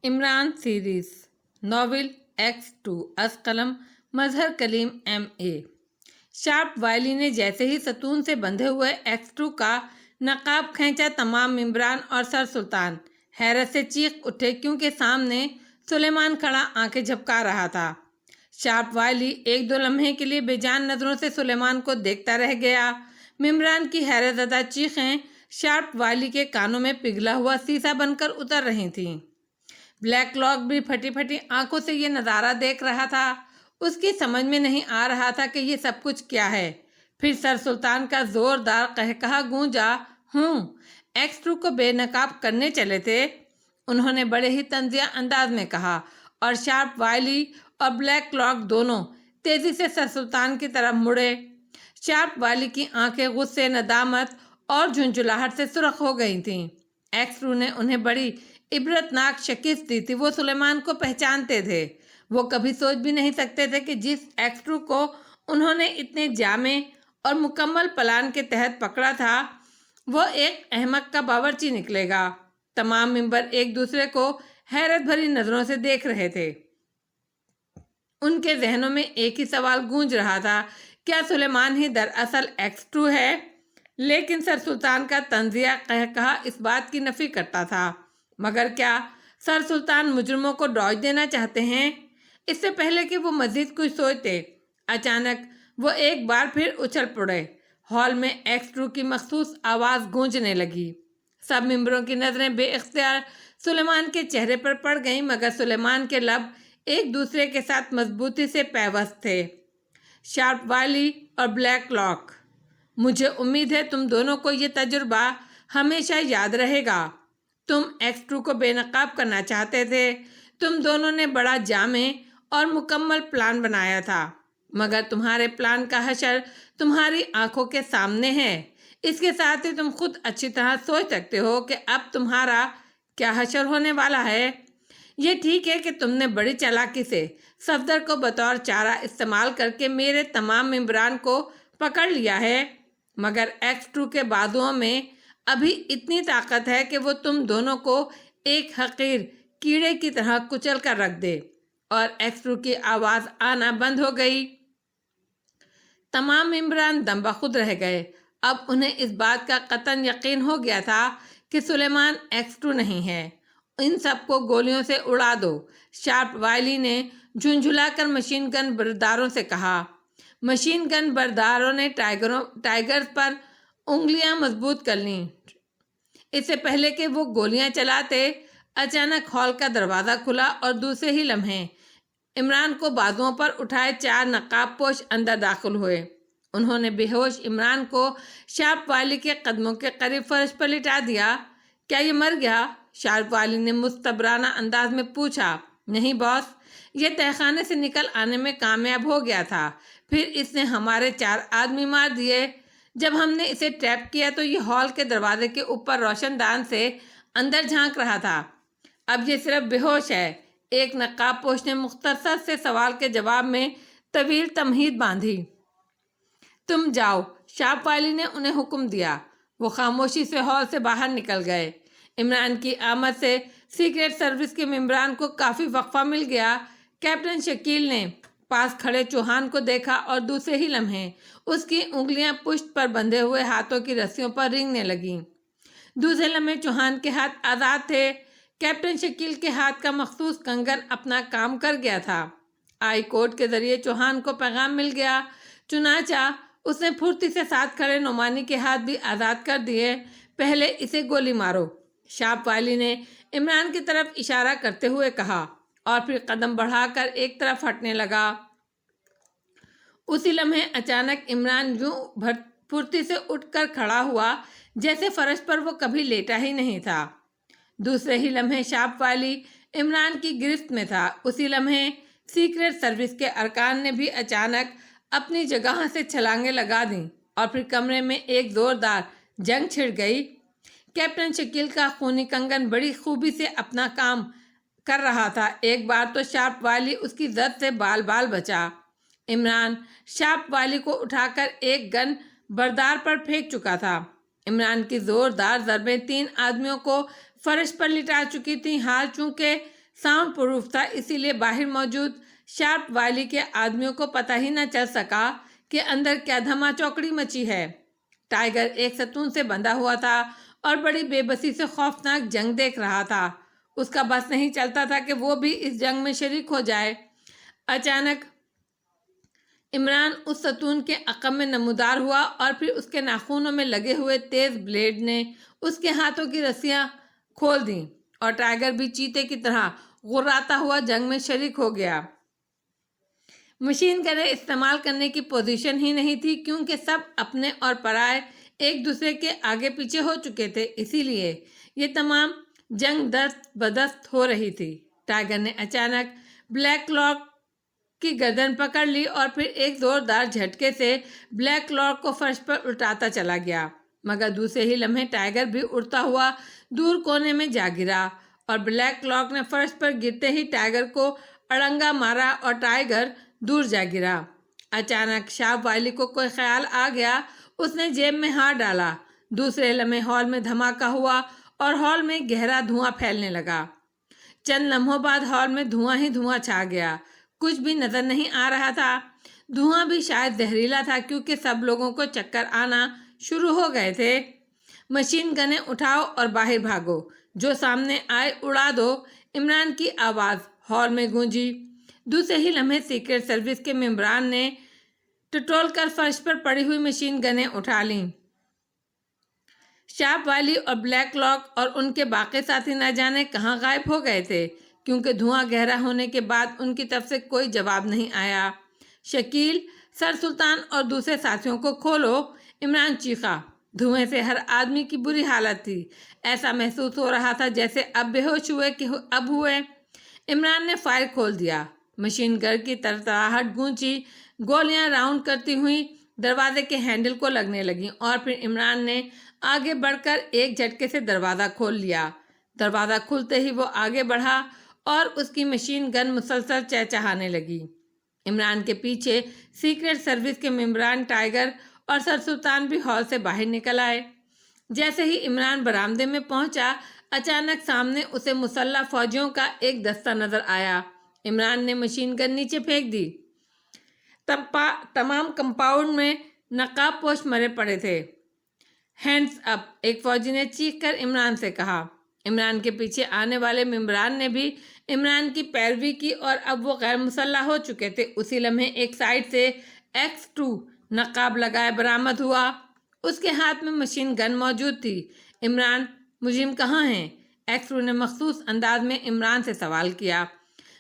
Imran series novel X2 از قلم مظہر کلیم MA۔ Sharp Wiley نے جیسے ہی ستون سے بندھے ہوئے X2 کا نقاب کھینچا، تمام ممبران اور سر سلطان حیرت سے چیخ اٹھے، کیونکہ سامنے سلیمان کھڑا آنکھیں جھپکا رہا تھا۔ شارپ وائلی ایک دو لمحے کے لیے بے جان نظروں سے سلیمان کو دیکھتا رہ گیا۔ ممبران کی حیرت زدہ چیخیں شارپ وائلی کے کانوں میں پگھلا ہوا سیسا بن کر اتر رہی تھیں۔ بلیک لاک بھی پھٹی پھٹی آنکھوں سے یہ نظارہ دیکھ رہا تھا۔ اس کی سمجھ میں نہیں آ رہا تھا کہ یہ سب کچھ کیا ہے۔ پھر سر سلطان کا زوردار قہقہا گونجا، X2 کو بے نقاب کرنے چلے تھے، انہوں نے بڑے ہی طنزیہ انداز میں کہا، اور شارپ وائلی اور بلیک لاک دونوں تیزی سے سر سلطان کی طرف مڑے۔ شارپ وائلی کی آنکھیں غصے، ندامت اور جھنجھلاہٹ سے سرخ ہو گئی تھیں۔ X2 نے انہیں بڑی عبرتناک شکست دی تھی۔ وہ سلیمان کو پہچانتے تھے۔ وہ کبھی سوچ بھی نہیں سکتے تھے کہ جس X2 کو انہوں نے اتنے جامع اور مکمل پلان کے تحت پکڑا تھا، وہ ایک احمق کا باورچی نکلے گا۔ تمام ممبر ایک دوسرے کو حیرت بھری نظروں سے دیکھ رہے تھے۔ ان کے ذہنوں میں ایک ہی سوال گونج رہا تھا، کیا سلیمان ہی دراصل X2 ہے؟ لیکن سر سلطان کا طنزیہ قہقہا اس بات کی نفی کرتا تھا۔ مگر کیا سر سلطان مجرموں کو ڈاج دینا چاہتے ہیں؟ اس سے پہلے کہ وہ مزید کچھ سوچتے، اچانک وہ ایک بار پھر اچھل پڑے۔ ہال میں X2 کی مخصوص آواز گونجنے لگی۔ سب ممبروں کی نظریں بے اختیار سلیمان کے چہرے پر پڑ گئیں، مگر سلیمان کے لب ایک دوسرے کے ساتھ مضبوطی سے پیوست تھے۔ شارپ وائلی اور بلیک لاک، مجھے امید ہے تم دونوں کو یہ تجربہ ہمیشہ یاد رہے گا۔ تم X2 کو بے نقاب کرنا چاہتے تھے۔ تم دونوں نے بڑا جامع اور مکمل پلان بنایا تھا، مگر تمہارے پلان کا حشر تمہاری آنکھوں کے سامنے ہے۔ اس کے ساتھ ہی تم خود اچھی طرح سوچ سکتے ہو کہ اب تمہارا کیا حشر ہونے والا ہے۔ یہ ٹھیک ہے کہ تم نے بڑی چالاکی سے صفدر کو بطور چارہ استعمال کر کے میرے تمام ممبران کو پکڑ لیا ہے، مگر X2 کے بازوؤں میں ابھی اتنی طاقت ہے کہ وہ تم دونوں کو ایک حقیر کیڑے کی طرح کچل کر رکھ دے۔ اور X2 کی آواز آنا بند ہو گئی۔ تمام ممبران دم بخود رہ گئے۔ اب انہیں اس بات کا قطعاً یقین ہو گیا تھا کہ سلیمان X2 نہیں ہے۔ ان سب کو گولیوں سے اڑا دو، شارپ وائلی نے جھنجھلا کر مشین گن برداروں سے کہا۔ مشین گن برداروں نے ٹائگرز پر انگلیاں مضبوط کر لیں۔ اس سے پہلے کہ وہ گولیاں چلاتے، اچانک ہال کا دروازہ کھلا اور دوسرے ہی لمحے عمران کو بازوؤں پر اٹھائے 4 نقاب پوش اندر داخل ہوئے۔ انہوں نے بے ہوش عمران کو شارپ وائلی کے قدموں کے قریب فرش پر لٹا دیا۔ کیا یہ مر گیا؟ شارپ وائلی نے مستبرانہ انداز میں پوچھا۔ نہیں باس، یہ تہہ خانے سے نکل آنے میں کامیاب ہو گیا تھا، پھر اس نے ہمارے 4 آدمی مار دیے۔ جب ہم نے اسے ٹریپ کیا تو یہ ہال کے دروازے کے اوپر روشن دان سے اندر جھانک رہا تھا۔ اب یہ صرف بے ہوش ہے۔ ایک نقاب پوش نے مختصر سے سوال کے جواب میں طویل تمہید باندھی۔ تم جاؤ، شارپ وائلی نے انہیں حکم دیا۔ وہ خاموشی سے ہال سے باہر نکل گئے۔ عمران کی آمد سے سیکریٹ سروس کے ممبران کو کافی وقفہ مل گیا۔ کیپٹن شکیل نے پاس کھڑے چوہان کو دیکھا اور دوسرے ہی لمحے اس کی انگلیاں پشت پر بندھے ہوئے ہاتھوں کی رسیوں پر رینگنے لگیں۔ دوسرے لمحے چوہان کے ہاتھ آزاد تھے۔ کیپٹن شکیل کے ہاتھ کا مخصوص کنگن اپنا کام کر گیا تھا۔ آئی کوڈ کے ذریعے چوہان کو پیغام مل گیا، چنانچہ اس نے پھرتی سے ساتھ کھڑے نعمانی کے ہاتھ بھی آزاد کر دیے۔ پہلے اسے گولی مارو، شارپ وائلی نے عمران کی طرف اشارہ کرتے ہوئے کہا، اور پھر قدم بڑھا کر ایک طرف ہٹنے لگا۔ اسی لمحے اچانک عمران یوں پھرتی سے اٹھ کر کھڑا ہوا جیسے فرش پر وہ کبھی لیٹا ہی نہیں تھا۔ دوسرے ہی لمحے شارپ وائلی عمران کی گرفت میں تھا۔ اسی لمحے سیکریٹ سروس کے ارکان نے بھی اچانک اپنی جگہ سے چھلانگیں لگا دیں، اور پھر کمرے میں ایک زوردار جنگ چھڑ گئی۔ کیپٹن شکیل کا خونی کنگن بڑی خوبی سے اپنا کام کر رہا تھا۔ ایک بار تو شارپ وائلی اس کی زد سے بال بال بچا۔ عمران شارپ وائلی کو اٹھا کر ایک گن بردار پر پھینک چکا تھا۔ عمران کی زوردار ضربیں 3 آدمیوں کو فرش پر لٹا چکی تھیں۔ حال چونکہ ساؤنڈ پروف تھا، اسی لیے باہر موجود شارپ وائلی کے آدمیوں کو پتہ ہی نہ چل سکا کہ اندر کیا دھما چوکڑی مچی ہے۔ ٹائیگر ایک ستون سے بندھا ہوا تھا اور بڑی بے بسی سے خوفناک جنگ دیکھ رہا تھا۔ اس کا بس نہیں چلتا تھا کہ وہ بھی اس جنگ میں شریک ہو جائے۔ اچانک عمران اس ستون کے عقب میں نمودار ہوا اور پھر اس کے ناخنوں میں لگے ہوئے تیز بلیڈ نے اس کے ہاتھوں کی رسیاں کھول دیں اور ٹائیگر بھی چیتے کی طرح غراتا ہوا جنگ میں شریک ہو گیا۔ مشین گنیں استعمال کرنے کی پوزیشن ہی نہیں تھی، کیونکہ سب اپنے اور پرائے ایک دوسرے کے آگے پیچھے ہو چکے تھے، اسی لیے یہ تمام جنگ دست بدست ہو رہی تھی۔ ٹائیگر نے اچانک بلیک کلاک کی گردن پکڑ لی اور پھر ایک زوردار جھٹکے سے بلیک کلاک کو فرش پر الٹاتا چلا گیا، مگر دوسرے ہی لمحے ٹائیگر بھی اڑتا ہوا دور کونے میں جا گرا اور بلیک کلاک نے فرش پر گرتے ہی ٹائیگر کو اڑنگا مارا اور ٹائیگر دور جا گرا۔ اچانک شارپ وائلی کو کوئی خیال آ گیا، اس نے جیب میں ہاتھ ڈالا۔ دوسرے لمحے ہال میں دھماکہ ہوا اور ہال میں گہرا دھواں پھیلنے لگا۔ چند لمحوں بعد ہال میں دھواں ہی دھواں چھا گیا، کچھ بھی نظر نہیں آ رہا تھا۔ دھواں بھی شاید زہریلا تھا، کیونکہ سب لوگوں کو چکر آنا شروع ہو گئے تھے۔ مشین گنیں اٹھاؤ اور باہر بھاگو، جو سامنے آئے اڑا دو، عمران کی آواز ہال میں گونجی۔ دوسرے ہی لمحے سیکرٹ سروس کے ممبران نے ٹٹول کر فرش پر پڑی ہوئی مشین گنیں اٹھا لیں۔ شارپ وائلی اور بلیک کلاک اور ان کے باقی ساتھی نہ جانے کہاں غائب ہو گئے تھے، کیونکہ دھواں گہرا ہونے کے بعد ان کی طرف سے کوئی جواب نہیں آیا۔ شکیل، سر سلطان اور دوسرے ساتھیوں کو کھولو، عمران چیخا۔ دھوئیں سے ہر آدمی کی بری حالت تھی، ایسا محسوس ہو رہا تھا جیسے اب بے ہوش ہوئے کہ اب ہوئے۔ عمران نے فائر کھول دیا، مشین گن کی تڑتڑاہٹ گونجی، گولیاں راؤنڈ کرتی ہوئی دروازے کے ہینڈل کو لگنے لگیں اور پھر عمران نے آگے بڑھ کر ایک جھٹکے سے دروازہ کھول لیا۔ دروازہ کھلتے ہی وہ آگے بڑھا اور اس کی مشین گن مسلسل چہچہانے لگی۔ عمران کے پیچھے سیکرٹ سروس کے ممبران ٹائیگر اور سر سلطان بھی ہال سے باہر نکل آئے۔ جیسے ہی عمران برآمدے میں پہنچا، اچانک سامنے اسے مسلح فوجیوں کا ایک دستہ نظر آیا۔ عمران نے مشین گن نیچے پھینک دی۔ تمام کمپاؤنڈ میں نقاب پوش مرے پڑے تھے۔ ہینڈز اپ، ایک فوجی نے چیخ کر عمران سے کہا۔ عمران کے پیچھے آنے والے ممبران نے بھی عمران کی پیروی کی اور اب وہ غیر مسلح ہو چکے تھے۔ اسی لمحے ایک سائیڈ سے X2 نقاب لگائے برآمد ہوا، اس کے ہاتھ میں مشین گن موجود تھی۔ عمران، مجرم کہاں ہیں؟ X2 نے مخصوص انداز میں عمران سے سوال کیا۔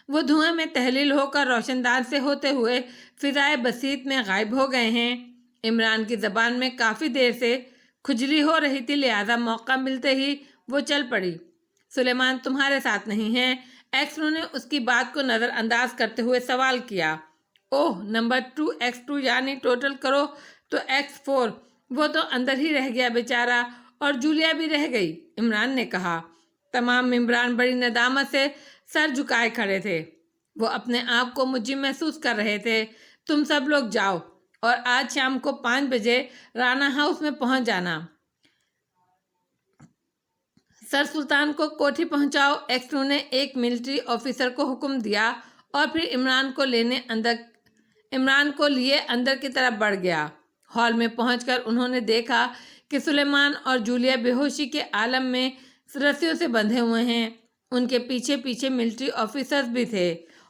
وہ دھوئیں میں تحلیل ہو کر روشن دان سے ہوتے ہوئے فضائے بسیط میں غائب ہو گئے ہیں۔ عمران کی زبان میں کافی دیر سے کھجلی ہو رہی تھی، لہذا موقع ملتے ہی وہ چل پڑی۔ سلیمان تمہارے ساتھ نہیں ہے؟ X2 نے اس کی بات کو نظر انداز کرتے ہوئے سوال کیا۔ اوہ، نمبر 2 X2 یعنی ٹوٹل کرو تو X4، وہ تو اندر ہی رہ گیا بیچارہ، اور جولیا بھی رہ گئی، عمران نے کہا۔ تمام ممبران بڑی ندامت سے سر جھکائے کھڑے تھے، وہ اپنے آپ کو مجرم محسوس کر رہے تھے۔ تم سب لوگ جاؤ اور آج شام کو 5 بجے رانا ہاؤس میں پہنچ جانا۔ سر سلطان کو کوٹھی پہنچاؤ، X2 نے ایک ملٹری آفیسر کو حکم دیا اور پھر عمران کو لیے اندر کی طرف بڑھ گیا۔ ہال میں پہنچ کر انہوں نے دیکھا کہ سلیمان اور جولیا بے ہوشی کے عالم میں رسیوں سے بندھے ہوئے ہیں۔ ان کے پیچھے پیچھے ملٹری آفیسرز بھی تھے۔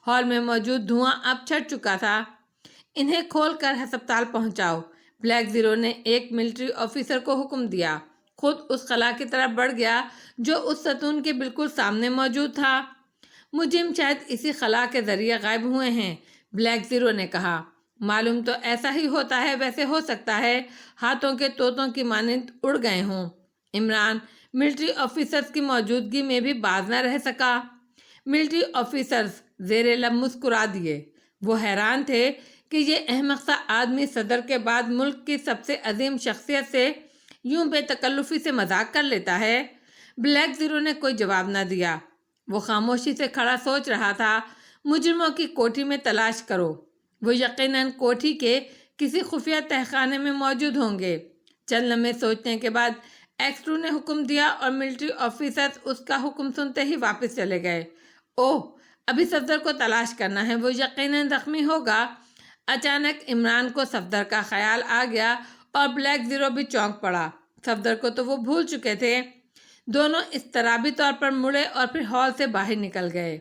ہال میں موجود دھواں اب چھٹ چکا تھا۔ انہیں کھول کر ہسپتال پہنچاؤ، بلیک زیرو نے ایک ملٹری آفیسر کو حکم دیا۔ خود اس خلا کی طرف بڑھ گیا جو اس ستون کے بالکل سامنے موجود تھا۔ مجرم شاید اسی خلا کے ذریعے غائب ہوئے ہیں، بلیک زیرو نے کہا۔ معلوم تو ایسا ہی ہوتا ہے، ویسے ہو سکتا ہے ہاتھوں کے طوطوں کی مانند اڑ گئے ہوں۔ عمران ملٹری آفیسرز کی موجودگی میں بھی باز نہ رہ سکا۔ ملٹری آفیسرز زیر لب مسکرا دیے۔ وہ حیران تھے کہ یہ احمق سا آدمی صدر کے بعد ملک کی سب سے عظیم شخصیت سے یوں بے تکلفی سے مذاق کر لیتا ہے۔ بلیک زیرو نے کوئی جواب نہ دیا، وہ خاموشی سے کھڑا سوچ رہا تھا۔ مجرموں کی کوٹھی میں تلاش کرو، وہ یقیناً کوٹھی کے کسی خفیہ تہخانے میں موجود ہوں گے۔ چند لمحے سوچنے کے بعد X2 نے حکم دیا اور ملٹری آفیسرز اس کا حکم سنتے ہی واپس چلے گئے اوہ، ابھی صفدر کو تلاش کرنا ہے، وہ یقیناً زخمی ہوگا۔ اچانک عمران کو صفدر کا خیال آ گیا اور بلیک زیرو بھی چونک پڑا۔ صفدر کو تو وہ بھول چکے تھے۔ دونوں اضطرابی طور پر مڑے اور پھر ہال سے باہر نکل گئے۔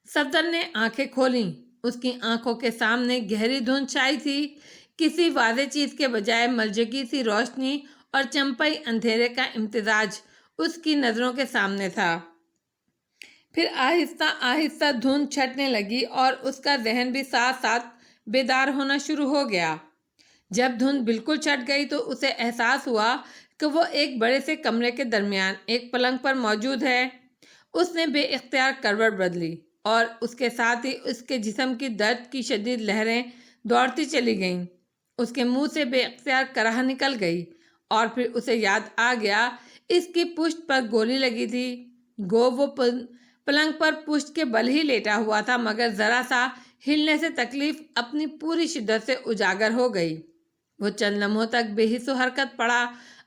صفدر نے آنکھیں کھولیں۔ اس کی آنکھوں کے سامنے گہری دھند چھائی تھی۔ کسی واضح چیز کے بجائے ملجکی سی روشنی اور چمپئی اندھیرے کا امتزاج اس کی نظروں کے سامنے تھا۔ پھر آہستہ آہستہ دھند چھٹنے لگی اور اس کا ذہن بھی ساتھ ساتھ بیدار ہونا شروع ہو گیا۔ جب دھند بالکل چھٹ گئی تو اسے احساس ہوا کہ وہ ایک بڑے سے کمرے کے درمیان ایک پلنگ پر موجود ہے۔ اس نے بے اختیار کروٹ بدلی اور اس کے ساتھ ہی اس کے جسم کی درد کی شدید لہریں دوڑتی چلی گئیں۔ اس کے منہ سے بے اختیار کرہ نکل گئی اور پھر اسے یاد آ گیا اس کی پشت پر گولی لگی تھی۔ گو وہ پلنگ پر پشت کے بل ہی لیٹا ہوا تھا، مگر ذرا سا ہلنے سے تکلیف اپنی پوری شدت سے اجاگر ہو گئی۔ وہ چند لمحوں تک بے حس و حرکت پڑا،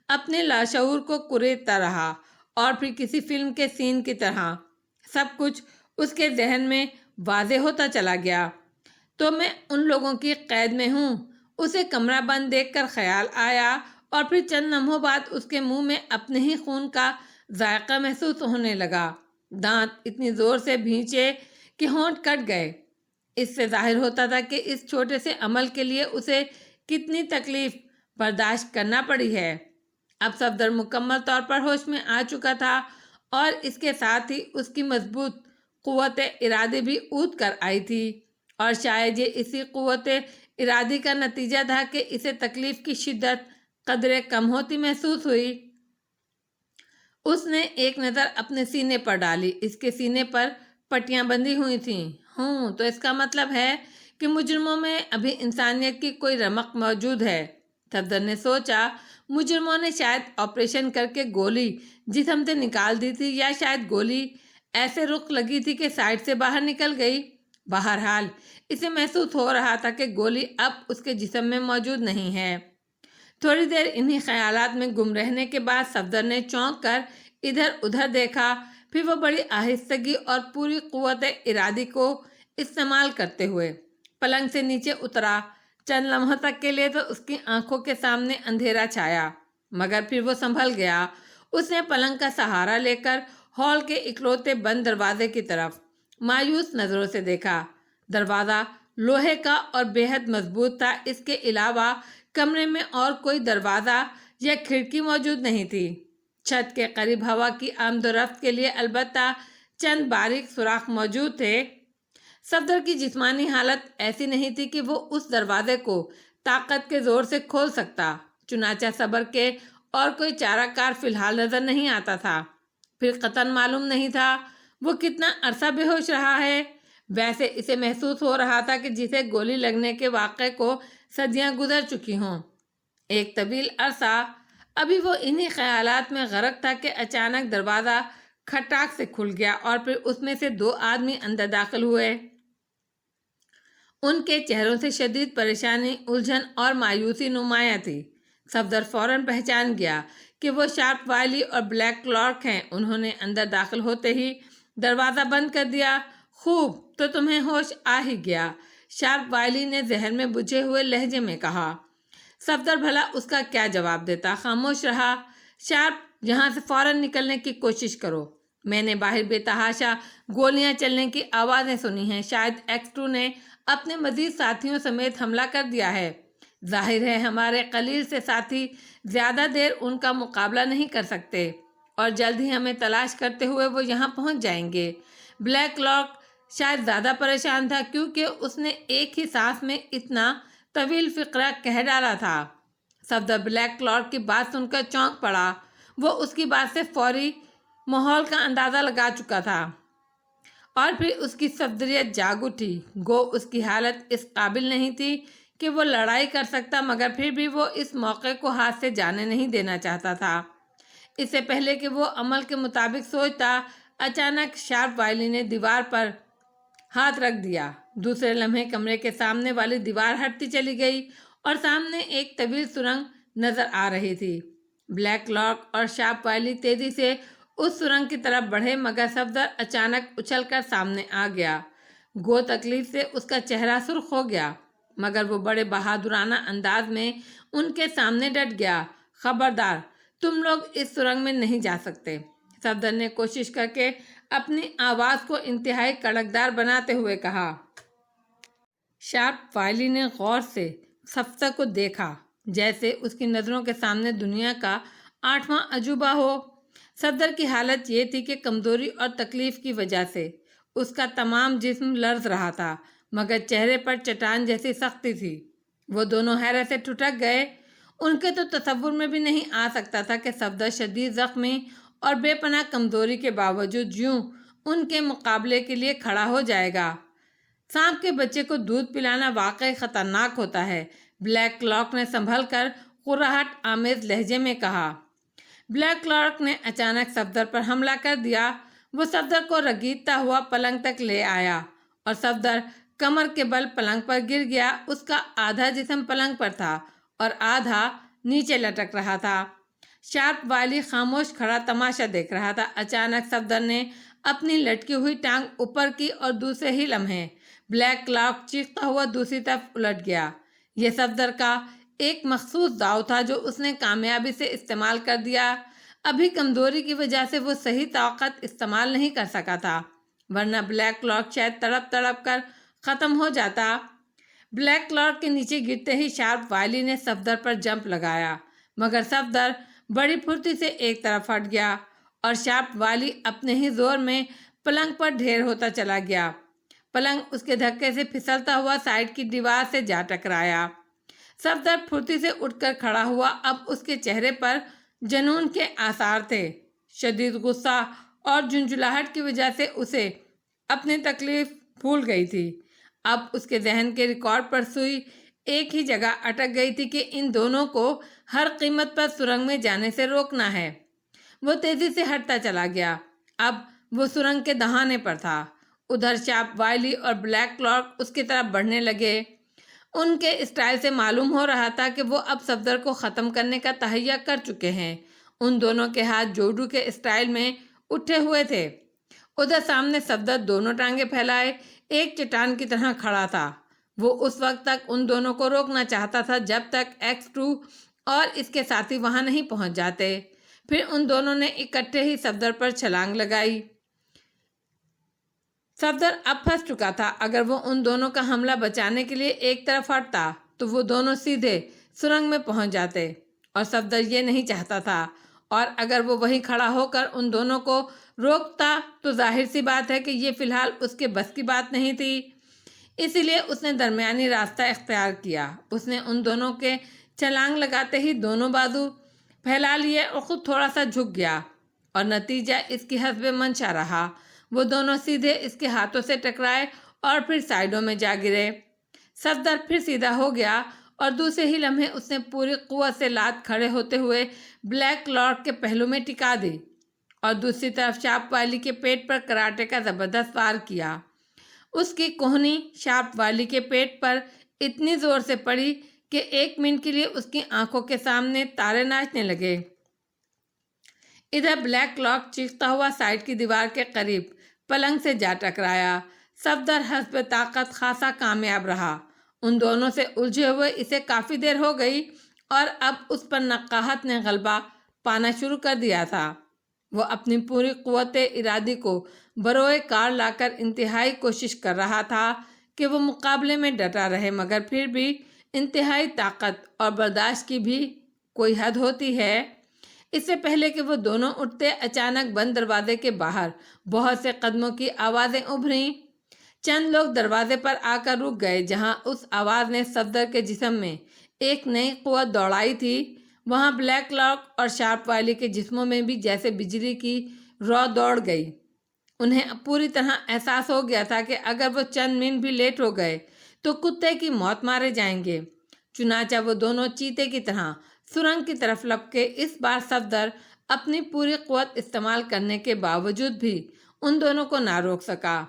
اپنے لاشعور کو کریدتا رہا اور پھر کسی فلم کے سین کی طرح سب کچھ اس کے ذہن میں واضح ہوتا چلا گیا۔ تو میں ان لوگوں کی قید میں ہوں۔ اسے کمرہ بند دیکھ کر خیال آیا اور پھر چند لمحوں بعد اس کے منہ میں اپنے ہی خون کا ذائقہ محسوس ہونے لگا۔ دانت اتنی زور سے بھینچے کہ ہونٹ کٹ گئے۔ اس سے ظاہر ہوتا تھا کہ اس چھوٹے سے عمل کے لیے اسے کتنی تکلیف برداشت کرنا پڑی ہے۔ اب صفدر مکمل طور پر ہوش میں آ چکا تھا اور اس کے ساتھ ہی اس کی مضبوط قوت ارادی بھی اونچ کر آئی تھی، اور شاید یہ اسی قوت ارادی کا نتیجہ تھا کہ اسے تکلیف کی شدت قدرے کم ہوتی محسوس ہوئی۔ اس نے ایک نظر اپنے سینے پر ڈالی۔ اس کے سینے پر پٹیاں بندھی ہوئی تھیں۔ تو اس کا مطلب ہے کہ مجرموں میں ابھی انسانیت کی کوئی رمق موجود ہے۔ صفدر نے سوچا، مجرموں نے شاید آپریشن کر کے گولی جسم سے نکال دی تھی، یا شاید گولی ایسے رخ لگی تھی کہ سائڈ سے باہر نکل گئی۔ بہرحال اسے محسوس ہو رہا تھا کہ گولی اب اس کے جسم میں موجود نہیں ہے۔ تھوڑی دیر انہی خیالات میں گم رہنے کے بعد صفدر نے چونک کر ادھر ادھر دیکھا، پھر وہ بڑی آہستگی اور پوری قوت ارادی کو استعمال کرتے ہوئے پلنگ سے نیچے اترا۔ چند لمحوں تک کے لیے تو اس کی آنکھوں کے سامنے اندھیرا چھایا، مگر پھر وہ سنبھل گیا۔ اس نے پلنگ کا سہارا لے کر ہال کے اکلوتے بند دروازے کی طرف مایوس نظروں سے دیکھا۔ دروازہ لوہے کا اور بے حد مضبوط تھا۔ اس کے علاوہ کمرے میں اور کوئی دروازہ یا کھڑکی موجود نہیں تھی۔ چھت کے قریب ہوا کی آمد و رفت کے لیے البتہ چند باریک سوراخ موجود تھے۔ صفدر کی جسمانی حالت ایسی نہیں تھی کہ وہ اس دروازے کو طاقت کے زور سے کھول سکتا، چنانچہ صبر کے اور کوئی چارہ کار فی الحال نظر نہیں آتا تھا۔ پھر قطعاً معلوم نہیں تھا وہ کتنا عرصہ بے ہوش رہا ہے۔ ویسے اسے محسوس ہو رہا تھا کہ جسے گولی لگنے کے واقعے کو صدیاں گزر چکی ہوں، ایک طویل عرصہ۔ ابھی وہ انہی خیالات میں غرق تھا کہ اچانک دروازہ کھٹاک سے کھل گیا اور پھر اس میں سے دو آدمی اندر داخل ہوئے۔ ان کے چہروں سے شدید پریشانی، الجھن اور مایوسی نمایاں تھی۔ صفدر فوراً پہچان گیا کہ وہ شارپ وائلی اور بلیک کلارک ہیں۔ انہوں نے اندر داخل ہوتے ہی دروازہ بند کر دیا۔ خوب، تو تمہیں ہوش آ ہی گیا، شارپ وائلی نے ذہن میں بجھے ہوئے لہجے میں کہا۔ صفدر بھلا اس کا کیا جواب دیتا، خاموش رہا۔ شارپ، یہاں سے فوراً نکلنے کی کوشش کرو۔ میں نے باہر بے تحاشا گولیاں چلنے کی آوازیں سنی ہیں۔ شاید ایکس 2 نے اپنے مزید ساتھیوں سمیت حملہ کر دیا ہے۔ ظاہر ہے ہمارے قلیل سے ساتھی زیادہ دیر ان کا مقابلہ نہیں کر سکتے، اور جلد ہی ہمیں تلاش کرتے ہوئے وہ یہاں پہنچ جائیں گے۔ بلیک کلارک شاید زیادہ پریشان تھا، کیونکہ اس نے ایک ہی سانس میں اتنا طویل فقرہ کہہ ڈالا تھا۔ صفدر بلیک کلارک کی بات سن کر چونک پڑا۔ وہ اس کی بات سے فوری ماحول کا اندازہ لگا چکا تھا، اور پھر اس کی صفدریت جاگ اٹھی۔ گو اس کی حالت اس قابل نہیں تھی کہ وہ لڑائی کر سکتا، مگر پھر بھی وہ اس موقع کو ہاتھ سے جانے نہیں دینا چاہتا تھا۔ اس سے پہلے کہ وہ عمل کے مطابق سوچتا، اچانک شارپ وائلی نے دیوار پر ہاتھ رکھ دیا۔ دوسرے لمحے کمرے کے سامنے والی دیوار ہٹتی چلی گئی اور سامنے ایک طویل سرنگ نظر آ رہی تھی۔ بلیک کلارک اور شارپ وائلی تیزی سے اس سرنگ کی طرف بڑھے مگر صفدر اچانک اچھل کر سامنے آ گیا۔ گو تکلیف سے اس کا چہرہ سرخ ہو گیا مگر وہ بڑے بہادرانہ انداز میں ان کے سامنے ڈٹ گیا۔ خبردار، تم لوگ اس سرنگ میں نہیں جا سکتے۔ صفدر نے کوشش کر کے اپنی آواز کو انتہائی کڑکدار بناتے ہوئے کہا۔ شارپ وائلی نے غور سے صفدر کو دیکھا جیسے اس کی نظروں کے سامنے دنیا کا 8واں عجوبہ ہو۔ صفدر کی حالت یہ تھی کہ کمزوری اور تکلیف کی وجہ سے اس کا تمام جسم لرز رہا تھا مگر چہرے پر چٹان جیسی سختی تھی۔ وہ دونوں حیرت سے ٹھٹک گئے۔ ان کے تو تصور میں بھی نہیں آ سکتا تھا کہ صفدر شدید زخمی اور بے پناہ کمزوری کے باوجود یوں ان کے مقابلے کے لیے کھڑا ہو جائے گا۔ سانپ کے بچے کو دودھ پلانا واقعی خطرناک ہوتا ہے، بلیک کلارک نے سنبھل کر قراہٹ آمیز لہجے میں کہا۔ بلیک کلارک نے اچانک صفدر پر حملہ کر دیا۔ وہ صفدر کو رگیدتا ہوا پلنگ تک لے آیا اور صفدر کمر کے بل پلنگ پر گر گیا۔ اس کا آدھا جسم پلنگ پر تھا اور آدھا نیچے لٹک رہا تھا۔ شارپ وائلی خاموش کھڑا تماشا دیکھ رہا تھا۔ اچانک صفدر نے اپنی لٹکی ہوئی ٹانگ اوپر کی اور دوسرے ہی لمحے بلیک کلارک چیختا ہوا دوسری طرف الٹ گیا۔ یہ صفدر کا ایک مخصوص داؤ تھا جو اس نے کامیابی سے استعمال کر دیا۔ ابھی کمزوری کی وجہ سے وہ صحیح طاقت استعمال نہیں کر سکا تھا ورنہ بلیک کلارک شاید تڑپ تڑپ کر ختم ہو جاتا۔ بلیک کلارک کے نیچے گرتے ہی شارپ وائلی نے صفدر پر جمپ لگایا مگر صفدر بڑی پھرتی سے ایک طرف ہٹ گیا اور شارپ وائلی اپنے ہی زور میں پلنگ پر ڈھیر ہوتا چلا گیا۔ پلنگ اس کے دھکے سے پھسلتا ہوا سائیڈ کی دیوار سے جا ٹکرایا۔ صفدر پھرتی سے اٹھ کر کھڑا ہوا۔ اب اس کے چہرے پر جنون کے آثار تھے۔ شدید غصہ اور جھنجھلاہٹ کی وجہ سے اسے اپنی تکلیف بھول گئی تھی۔ اب اس کے ذہن کے ریکارڈ پر سوئی ایک ہی جگہ اٹک گئی تھی کہ ان دونوں کو ہر قیمت پر سرنگ میں جانے سے روکنا ہے۔ وہ تیزی سے ہٹتا چلا گیا۔ اب وہ سرنگ کے دہانے پر تھا۔ ادھر شارپ وائلی اور بلیک کلارک اس کی طرف بڑھنے لگے۔ ان کے اسٹائل سے معلوم ہو رہا تھا کہ وہ اب صفدر کو ختم کرنے کا تہیہ کر چکے ہیں۔ ان دونوں کے ہاتھ جوڈو کے اسٹائل میں اٹھے ہوئے تھے۔ ادھر سامنے صفدر دونوں ٹانگیں پھیلائے ایک چٹان کی طرح کھڑا تھا۔ وہ اس وقت تک ان دونوں کو روکنا چاہتا تھا جب تک X2 اور اس کے ساتھی وہاں نہیں پہنچ جاتے۔ پھر ان دونوں نے اکٹھے ہی صفدر پر چھلانگ لگائی۔ صفدر اب پھنس چکا تھا۔ اگر وہ ان دونوں کا حملہ بچانے کے لیے ایک طرف ہٹتا تو وہ دونوں سیدھے سرنگ میں پہنچ جاتے اور صفدر یہ نہیں چاہتا تھا، اور اگر وہ وہیں کھڑا ہو کر ان دونوں کو روکتا تو ظاہر سی بات ہے کہ یہ فی الحال اس کے بس کی بات نہیں تھی۔ اسی لیے اس نے درمیانی راستہ اختیار کیا۔ اس نے ان دونوں کے چھلانگ لگاتے ہی دونوں بازو پھیلا لیے اور خود تھوڑا سا جھک گیا اور نتیجہ اس کی حسب منشا رہا۔ وہ دونوں سیدھے اس کے ہاتھوں سے ٹکرائے اور پھر سائیڈوں میں جا گرے۔ صفدر پھر سیدھا ہو گیا اور دوسرے ہی لمحے اس نے پوری قوت سے لات کھڑے ہوتے ہوئے بلیک کلارک کے پہلو میں ٹکا دی اور دوسری طرف شارپ وائلی کے پیٹ پر کراٹے کا زبردست وار کیا۔ اس کی کوہنی شارپ وائلی کے پیٹ پر اتنی زور سے پڑی کہ 1 منٹ کے لیے اس کی آنکھوں کے سامنے تارے ناچنے لگے۔ ادھر بلیک کلارک چیختا ہوا سائیڈ کی دیوار کے قریب پلنگ سے جا ٹکرایا۔ صفدر حسب طاقت خاصا کامیاب رہا۔ ان دونوں سے الجھے ہوئے اسے کافی دیر ہو گئی اور اب اس پر نقاہت نے غلبہ پانا شروع کر دیا تھا۔ وہ اپنی پوری قوت ارادی کو بروئے کار لا کر انتہائی کوشش کر رہا تھا کہ وہ مقابلے میں ڈٹا رہے مگر پھر بھی انتہائی طاقت اور برداشت کی بھی کوئی حد ہوتی ہے۔ اس سے پہلے کہ وہ دونوں اٹھتے اچانک بند دروازے کے باہر بہت سے قدموں کی آوازیں ابھریں۔ چند لوگ دروازے پر آ کر رک گئے۔ جہاں اس آواز نے صفدر کے جسم میں ایک نئی قوت دوڑائی تھی وہاں بلیک کلارک اور شارپ وائلی کے جسموں میں بھی جیسے بجلی کی رو دوڑ گئی۔ انہیں پوری طرح احساس ہو گیا تھا کہ اگر وہ چند منٹ بھی لیٹ ہو گئے تو کتے کی موت مارے جائیں گے۔ چنانچہ وہ دونوں چیتے کی طرح سرنگ کی طرف لپکے۔ اس بار صفدر اپنی پوری قوت استعمال کرنے کے باوجود بھی ان دونوں کو نہ روک سکا۔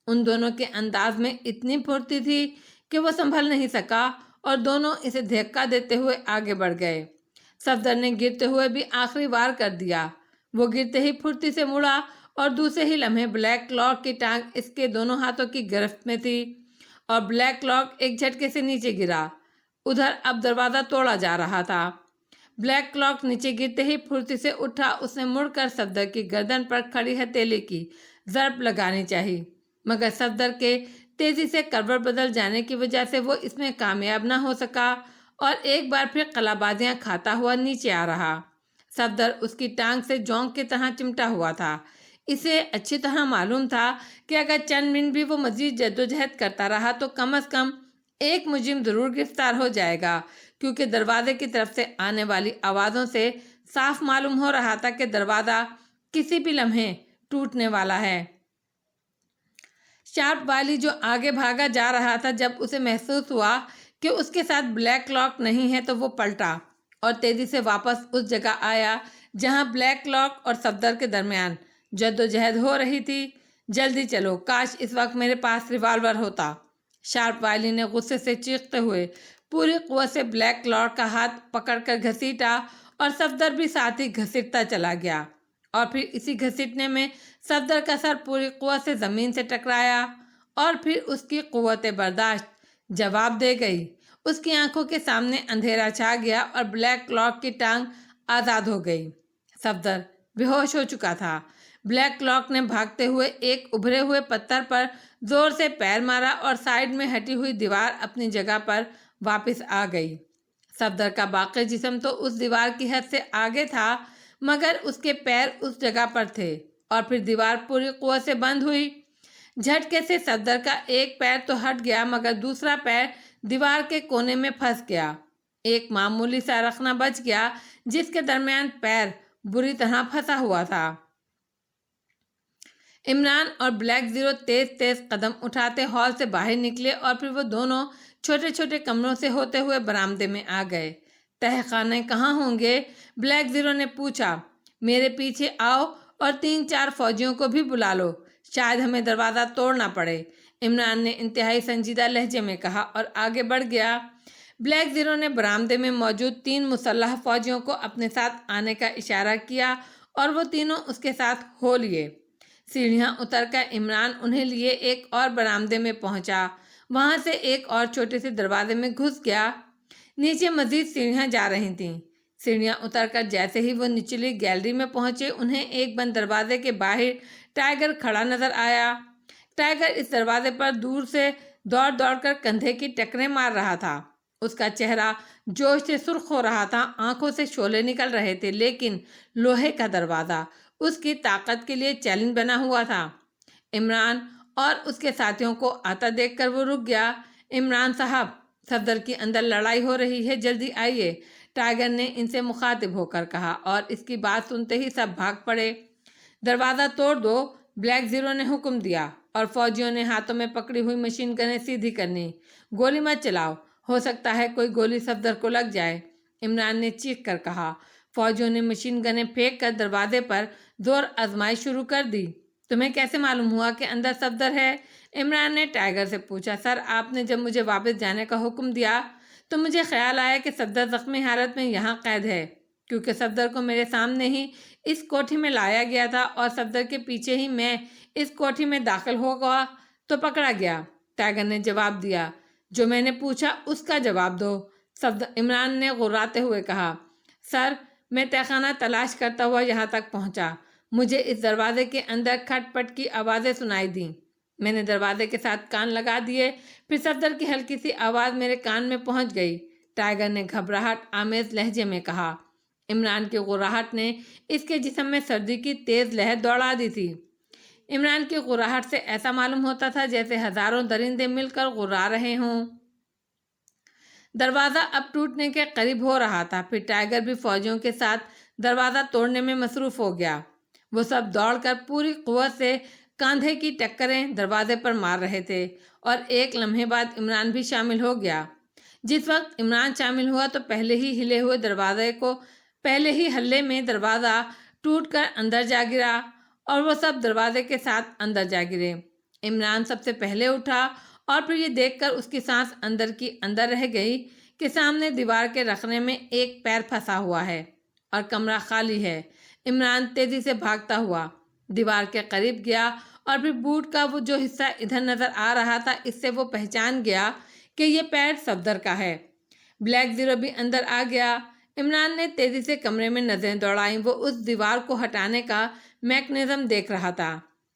ان دونوں کے انداز میں اتنی پھرتی تھی کہ وہ سنبھل نہیں سکا اور دونوں اسے دھکا دیتے ہوئے آگے بڑھ گئے۔ صفدر نے گرتے ہوئے بھی آخری وار کر دیا۔ وہ گرتے ہی پھرتی سے مڑا اور دوسرے ہی لمحے بلیک کلاک کی ٹانگ اس کے دونوں ہاتھوں کی گرفت میں تھی اور بلیک کلاک ایک جھٹکے سے نیچے گرا۔ ادھر اب دروازہ توڑا جا رہا تھا۔ بلیک کلاک نیچے گرتے ہی پھرتی سے اٹھا۔ اس نے مڑ کر صفدر کی گردن پر کھڑی ہتھیلی کی ضرب لگانی چاہی، مگر صفدر کے تیزی سے کروٹ بدل جانے کی وجہ سے وہ اس میں کامیاب نہ ہو سکا اور ایک بار پھر قلابازیاں کھاتا ہوا نیچے آ رہا۔ صفدر اس کی ٹانگ سے جونک کی طرح چمٹا ہوا تھا۔ اسے اچھی طرح معلوم تھا کہ اگر چند منٹ بھی وہ مزید جدوجہد کرتا رہا تو کم از کم ایک مجرم ضرور گرفتار ہو جائے گا، کیونکہ دروازے کی طرف سے آنے والی آوازوں سے صاف معلوم ہو رہا تھا کہ دروازہ کسی بھی لمحے ٹوٹنے والا ہے۔ شارپ وائلی جو آگے بھاگا جا رہا تھا، جب اسے محسوس ہوا کہ اس کے ساتھ بلیک کلاک نہیں ہے تو وہ پلٹا اور تیزی سے واپس اس جگہ آیا جہاں بلیک کلاک اور صفدر کے درمیان جدوجہد ہو رہی تھی۔ جلدی چلو، کاش اس وقت میرے پاس ریوالور ہوتا۔ شارپ وائلی نے غصے سے چیختے ہوئے پوری قوت سے بلیک کلاک کا ہاتھ پکڑ کر گھسیٹا اور صفدر بھی ساتھ ہی گھسیٹتا چلا گیا، اور پھر اسی گھسیٹنے میں صفدر کا سر پوری قوت سے زمین سے ٹکرایا اور پھر اس کی قوت برداشت جواب دے گئی۔ اس کی آنکھوں کے سامنے اندھیرا چھا گیا اور بلیک کلاک کی ٹانگ آزاد ہو گئی۔ صفدر بے ہوش ہو چکا تھا۔ بلیک کلاک نے بھاگتے ہوئے ایک ابھرے ہوئے پتھر پر زور سے پیر مارا اور سائیڈ میں ہٹی ہوئی دیوار اپنی جگہ پر واپس آ گئی۔ صفدر کا باقی جسم تو اس دیوار کی حد سے آگے تھا، مگر اس کے پیر اس جگہ پر تھے اور پھر دیوار پوری قوت سے بند ہوئی۔ جھٹکے سے صفدر کا ایک پیر تو ہٹ گیا، مگر دوسرا پیر دیوار کے کونے میں پھنس گیا۔ ایک معمولی سا رخنہ بچ گیا جس کے درمیان پیر بری طرح پھنسا ہوا تھا۔ عمران اور بلیک زیرو تیز تیز قدم اٹھاتے ہال سے باہر نکلے اور پھر وہ دونوں چھوٹے چھوٹے کمروں سے ہوتے ہوئے برآمدے میں آ گئے۔ تہہ خانے کہاں ہوں گے؟ بلیک زیرو نے پوچھا۔ میرے پیچھے آؤ اور 3-4 فوجیوں کو بھی بلا لو، شاید ہمیں دروازہ توڑنا پڑے، عمران نے انتہائی سنجیدہ لہجے میں کہا اور آگے بڑھ گیا۔ بلیک زیرو نے برآمدے میں موجود 3 مسلح فوجیوں کو اپنے ساتھ آنے کا اشارہ کیا اور وہ تینوں اس کے ساتھ ہو لیے۔ سیڑھیاں اتر کر عمران انہیں لیے ایک اور برآمدے میں پہنچا، وہاں سے ایک اور چھوٹے سے دروازے میں گھس گیا۔ نیچے مزید سیڑھیاں جا رہی تھیں۔ سیڑھیاں اتر کر جیسے ہی وہ نچلی گیلری میں پہنچے، انہیں ایک بند دروازے کے باہر ٹائیگر کھڑا نظر آیا۔ ٹائیگر اس دروازے پر دور سے دوڑ دوڑ کر کندھے کی ٹکریں مار رہا تھا۔ اس کا چہرہ جوش سے سرخ ہو رہا تھا، آنکھوں سے شعلے نکل رہے تھے، لیکن لوہے کا دروازہ اس کی طاقت کے لیے چیلنج بنا ہوا تھا۔ عمران اور اس کے ساتھیوں کو آتا دیکھ کر وہ رک گیا۔ عمران صاحب، صفدر کی اندر لڑائی ہو رہی ہے، جلدی آئیے، ٹائیگر نے ان سے مخاطب ہو کر کہا، اور اس کی بات سنتے ہی سب بھاگ پڑے۔ دروازہ توڑ دو، بلیک زیرو نے حکم دیا، اور فوجیوں نے ہاتھوں میں پکڑی ہوئی مشین گنیں سیدھی کرنی۔ گولی مت چلاؤ، ہو سکتا ہے کوئی گولی صفدر کو لگ جائے، عمران نے چیخ کر کہا۔ فوجیوں نے مشین گنیں پھینک کر دروازے پر زور آزمائی شروع کر دی۔ تمہیں کیسے معلوم ہوا کہ اندر صفدر ہے؟ عمران نے ٹائیگر سے پوچھا۔ سر، آپ نے جب مجھے واپس جانے کا حکم دیا تو مجھے خیال آیا کہ صفدر زخمی حالت میں یہاں قید ہے، کیونکہ صفدر کو میرے سامنے ہی اس کوٹھی میں لایا گیا تھا اور صفدر کے پیچھے ہی میں اس کوٹھی میں داخل ہو گیا تو پکڑا گیا، ٹائیگر نے جواب دیا۔ جو میں نے پوچھا اس کا جواب دو، عمران نے غراتے ہوئے کہا۔ سر، میں تہہ خانہ تلاش کرتا ہوا یہاں تک پہنچا، مجھے اس دروازے کے اندر کھٹ پٹ کی آوازیں سنائی دیں، میں نے دروازے کے ساتھ کان لگا دیے، پھر صفدر کی ہلکی سی آواز میرے کان میں پہنچ گئی، ٹائیگر نے گھبراہٹ آمیز لہجے میں کہا۔ عمران کی غراہٹ نے اس کے جسم میں سردی کی تیز لہر دوڑا دی تھی۔ عمران کی غراہٹ سے ایسا معلوم ہوتا تھا جیسے ہزاروں درندے مل کر غرا رہے ہوں۔ دروازہ اب ٹوٹنے کے قریب ہو رہا تھا، پھر ٹائیگر بھی فوجیوں کے ساتھ دروازہ توڑنے میں مصروف ہو گیا۔ وہ سب دوڑ کر پوری قوت سے کاندھے کی ٹکریں دروازے پر مار رہے تھے، اور ایک لمحے بعد عمران بھی شامل ہو گیا۔ جس وقت عمران شامل ہوا تو پہلے ہی ہلے میں دروازہ ٹوٹ کر اندر جا گرا، اور وہ سب دروازے کے ساتھ اندر جا گرے۔ عمران سب سے پہلے اٹھا، اور پھر یہ دیکھ کر اس کی سانس اندر کی اندر رہ گئی کہ سامنے دیوار کے رخنے میں ایک پیر پھنسا ہوا ہے اور کمرہ خالی ہے۔ عمران تیزی سے بھاگتا ہوا دیوار کے قریب گیا اور پھر بوٹ کا وہ جو حصہ ادھر نظر آ رہا تھا اس سے وہ پہچان گیا کہ یہ پیر صفدر کا ہے۔ بلیک زیرو بھی اندر آ گیا۔ عمران نے تیزی سے کمرے میں نظریں دوڑائیں۔ وہ اس دیوار کو ہٹانے کا میکنزم دیکھ رہا تھا۔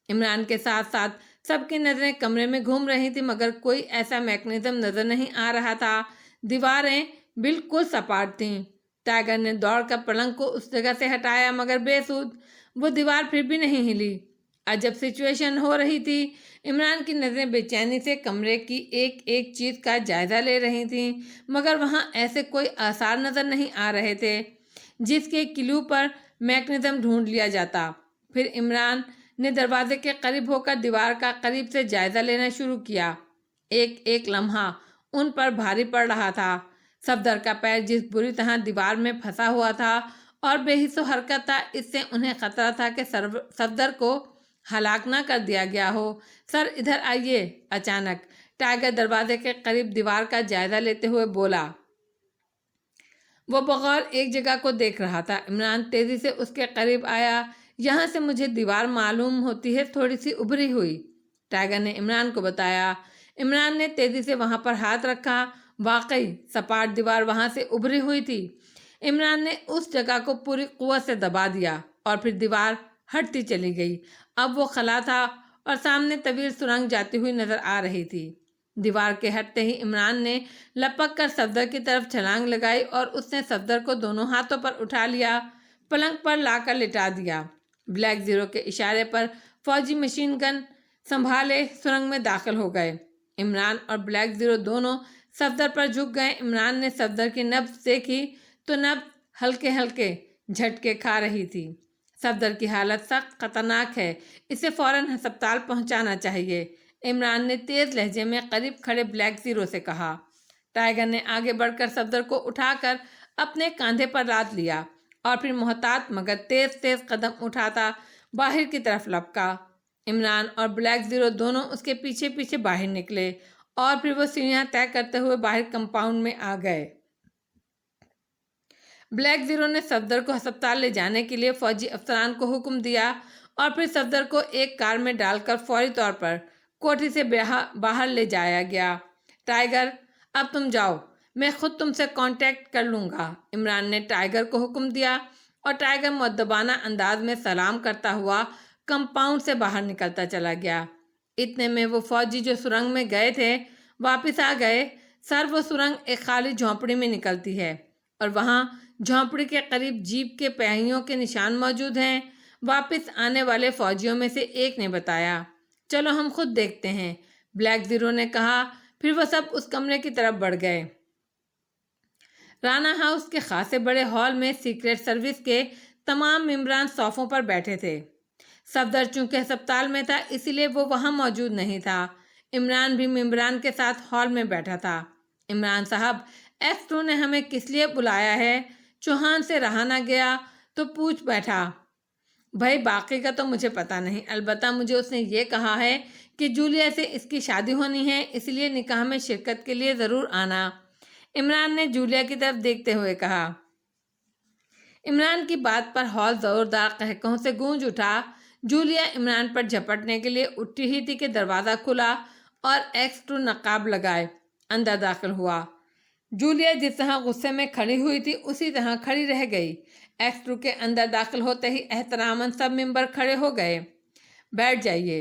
عمران کے ساتھ ساتھ سب کی نظریں کمرے میں گھوم رہی تھی مگر کوئی ایسا میکنزم نظر نہیں آ رہا تھا۔ دیواریں بالکل سپاٹ تھیں۔ ٹائیگر نے دوڑ کر پلنگ کو اس جگہ سے ہٹایا مگر بے سود، وہ دیوار پھر بھی نہیں ہلی۔ عجب سچویشن ہو رہی تھی۔ عمران کی نظریں بے چینی سے کمرے کی ایک ایک چیز کا جائزہ لے رہی تھیں مگر وہاں ایسے کوئی آثار نظر نہیں آ رہے تھے جس کے کلیو پر میکنزم ڈھونڈ لیا جاتا۔ پھر عمران نے دروازے کے قریب ہو کر دیوار کا قریب سے جائزہ لینا شروع کیا۔ ایک ایک لمحہ ان پر بھاری پڑ رہا تھا۔ صفدر کا پیر جس بری طرح دیوار میں پھنسا ہوا تھا اور بے حس و حرکت تھا، اس سے انہیں خطرہ تھا کہ صفدر کو ہلاک نہ کر دیا گیا ہو۔ سر ادھر آئیے، اچانک ٹائیگر دروازے کے قریب دیوار کا جائزہ لیتے ہوئے بولا۔ وہ بغور ایک جگہ کو دیکھ رہا تھا۔ عمران تیزی سے اس کے قریب آیا۔ یہاں سے مجھے دیوار معلوم ہوتی ہے تھوڑی سی ابھری ہوئی، ٹائیگر نے عمران کو بتایا۔ عمران نے تیزی سے وہاں پر ہاتھ رکھا۔ واقعی سپاٹ دیوار وہاں سے ابھری ہوئی تھی۔ عمران نے اس جگہ کو پوری قوت سے دبا دیا اور پھر دیوار ہٹتی چلی گئی۔ اب وہ خلا تھا اور سامنے طویل سرنگ جاتی ہوئی نظر آ رہی تھی۔ دیوار کے ہٹتے ہی عمران نے لپک کر صفدر کی طرف چھلانگ لگائی اور اس نے صفدر کو دونوں ہاتھوں پر اٹھا لیا، پلنگ پر لا کر لٹا دیا۔ بلیک زیرو کے اشارے پر فوجی مشین گن سنبھالے سرنگ میں داخل ہو گئے۔ عمران اور بلیک زیرو دونوں صفدر پر جھک گئے۔ عمران نے صفدر کی نبض دیکھی تو نبض ہلکے ہلکے جھٹکے کھا رہی تھی۔ صفدر کی حالت سخت خطرناک ہے، اسے فوراً ہسپتال پہنچانا چاہیے، عمران نے تیز لہجے میں قریب کھڑے بلیک زیرو سے کہا۔ ٹائیگر نے آگے بڑھ کر صفدر کو اٹھا کر اپنے کاندھے پر لاد لیا اور پھر محتاط مگر تیز تیز قدم اٹھاتا باہر کی طرف لپکا۔ عمران اور بلیک زیرو دونوں اس کے پیچھے پیچھے باہر نکلے اور پھر وہ سیڑھیاں طے کرتے ہوئے باہر کمپاؤنڈ میں آ گئے۔ بلیک زیرو نے صفدر کو ہسپتال لے جانے کے لیے فوجی افسران کو حکم دیا اور پھر صفدر کو ایک کار میں ڈال کر فوری طور پر کوٹھی سے باہر لے جایا گیا۔ ٹائیگر، اب تم جاؤ، میں خود تم سے کانٹیکٹ کر لوں گا، عمران نے ٹائیگر کو حکم دیا اور ٹائیگر مؤدبانہ انداز میں سلام کرتا ہوا کمپاؤنڈ سے باہر نکلتا چلا گیا۔ اتنے میں وہ فوجی جو سرنگ میں گئے تھے واپس آ گئے۔ سر، وہ سرنگ ایک خالی جھونپڑی میں نکلتی ہے اور وہاں جھونپڑی کے قریب جیپ کے پہیوں کے نشان موجود ہیں، واپس آنے والے فوجیوں میں سے ایک نے بتایا۔ چلو ہم خود دیکھتے ہیں، بلیک زیرو نے کہا۔ پھر وہ سب اس کمرے کی طرف بڑھ گئے۔ رانا ہاؤس کے خاصے بڑے ہال میں سیکریٹ سروس کے تمام ممبران صوفوں پر بیٹھے تھے۔ صفدر چونکہ ہسپتال میں تھا اسی لیے وہ وہاں موجود نہیں تھا۔ عمران بھی ممبران کے ساتھ ہال میں بیٹھا تھا۔ عمران صاحب، X2 نے ہمیں کس لیے بلایا ہے؟ چوہان سے رہا نہ گیا تو پوچھ بیٹھا۔ بھائی باقی کا تو مجھے پتا نہیں، البتہ مجھے اس نے یہ کہا ہے کہ جولیا سے اس کی شادی ہونی ہے، اس لیے نکاح میں شرکت کے لیے ضرور آنا، عمران نے جولیا کی طرف دیکھتے ہوئے کہا۔ عمران کی بات پر ہال زوردار قہقہوں سے گونج اٹھا۔ جولیا عمران پر جھپٹنے کے لیے اٹھی ہی تھی کہ دروازہ کھلا اور X2 نقاب لگائے اندر داخل ہوا۔ جولیا جس طرح غصے میں کھڑی ہوئی تھی اسی طرح کھڑی رہ گئی۔ X2 کے اندر داخل ہوتے ہی احتراماً سب ممبر کھڑے ہو گئے۔ بیٹھ جائیے،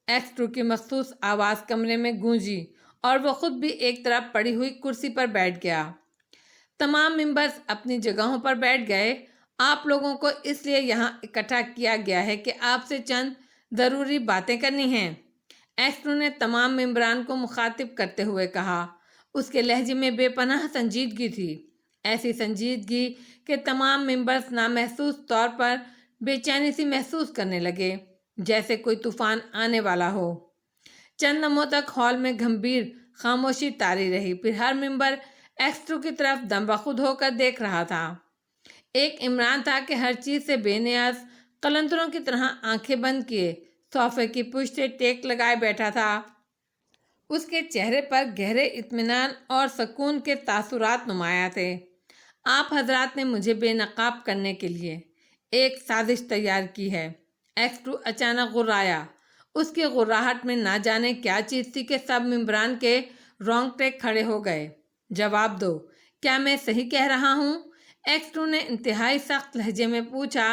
X2 کی مخصوص آواز کمرے میں گونجی اور وہ خود بھی ایک طرف پڑی ہوئی کرسی پر بیٹھ گیا۔ تمام ممبرز اپنی جگہوں پر بیٹھ گئے۔ آپ لوگوں کو اس لیے یہاں اکٹھا کیا گیا ہے کہ آپ سے چند ضروری باتیں کرنی ہیں، X2 نے تمام ممبران کو مخاطب کرتے ہوئے کہا۔ اس کے لہجے میں بے پناہ سنجیدگی تھی، ایسی سنجیدگی کہ تمام ممبرز نامحسوس طور پر بے چینی سی محسوس کرنے لگے، جیسے کوئی طوفان آنے والا ہو۔ چند لمحوں تک ہال میں گھمبیر خاموشی طاری رہی، پھر ہر ممبر X2 کی طرف دم بخود ہو کر دیکھ رہا تھا۔ ایک عمران تھا کہ ہر چیز سے بے نیاز قلندروں کی طرح آنکھیں بند کیے صوفے کی پشت سے ٹیک لگائے بیٹھا تھا۔ اس کے چہرے پر گہرے اطمینان اور سکون کے تاثرات نمایاں تھے۔ آپ حضرات نے مجھے بے نقاب کرنے کے لیے ایک سازش تیار کی ہے۔ ایکس2 اچانک غرایا۔ اس کی غراہٹ میں نہ جانے کیا چیز تھی کہ سب ممبران کے رونگٹے کھڑے ہو گئے۔ جواب دو، کیا میں صحیح کہہ رہا ہوں؟ ایکس2 نے انتہائی سخت لہجے میں پوچھا۔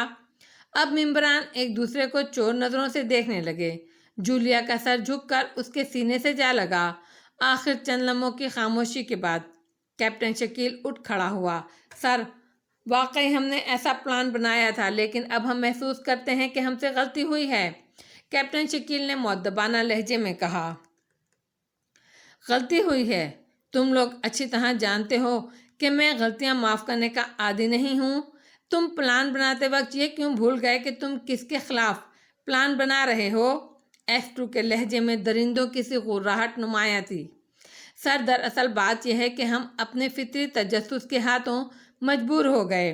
اب ممبران ایک دوسرے کو چور نظروں سے دیکھنے لگے۔ جولیا کا سر جھک کر اس کے سینے سے جا لگا۔ آخر چند لمحوں کی خاموشی کے بعد کیپٹن شکیل اٹھ کھڑا ہوا۔ سر، واقعی ہم نے ایسا پلان بنایا تھا، لیکن اب ہم محسوس کرتے ہیں کہ ہم سے غلطی ہوئی ہے۔ کیپٹن شکیل نے مؤدبانہ لہجے میں کہا۔ غلطی ہوئی ہے؟ تم لوگ اچھی طرح جانتے ہو کہ میں غلطیاں معاف کرنے کا عادی نہیں ہوں۔ تم پلان بناتے وقت یہ کیوں بھول گئے کہ تم کس کے خلاف پلان بنا رہے ہو؟ ایکس2 کے لہجے میں درندوں کی سی غراہٹ نمایاں تھی۔ سر، دراصل بات یہ ہے کہ ہم اپنے فطری تجسس کے ہاتھوں مجبور ہو گئے۔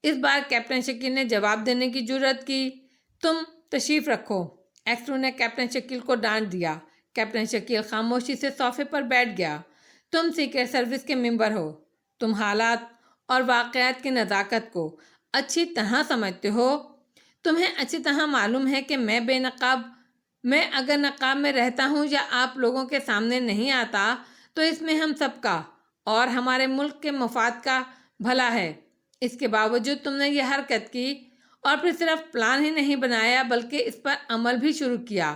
اس بار کیپٹن شکیل نے جواب دینے کی جرأت کی۔ تم تشریف رکھو، ایکس2 نے کیپٹن شکیل کو ڈانٹ دیا۔ کیپٹن شکیل خاموشی سے صوفے پر بیٹھ گیا۔ تم سیکرٹ سروس کے ممبر ہو، تم حالات اور واقعات کی نزاکت کو اچھی طرح سمجھتے ہو۔ تمہیں اچھی طرح معلوم ہے کہ میں اگر نقاب میں رہتا ہوں یا آپ لوگوں کے سامنے نہیں آتا تو اس میں ہم سب کا اور ہمارے ملک کے مفاد کا بھلا ہے۔ اس کے باوجود تم نے یہ حرکت کی اور پھر صرف پلان ہی نہیں بنایا بلکہ اس پر عمل بھی شروع کیا۔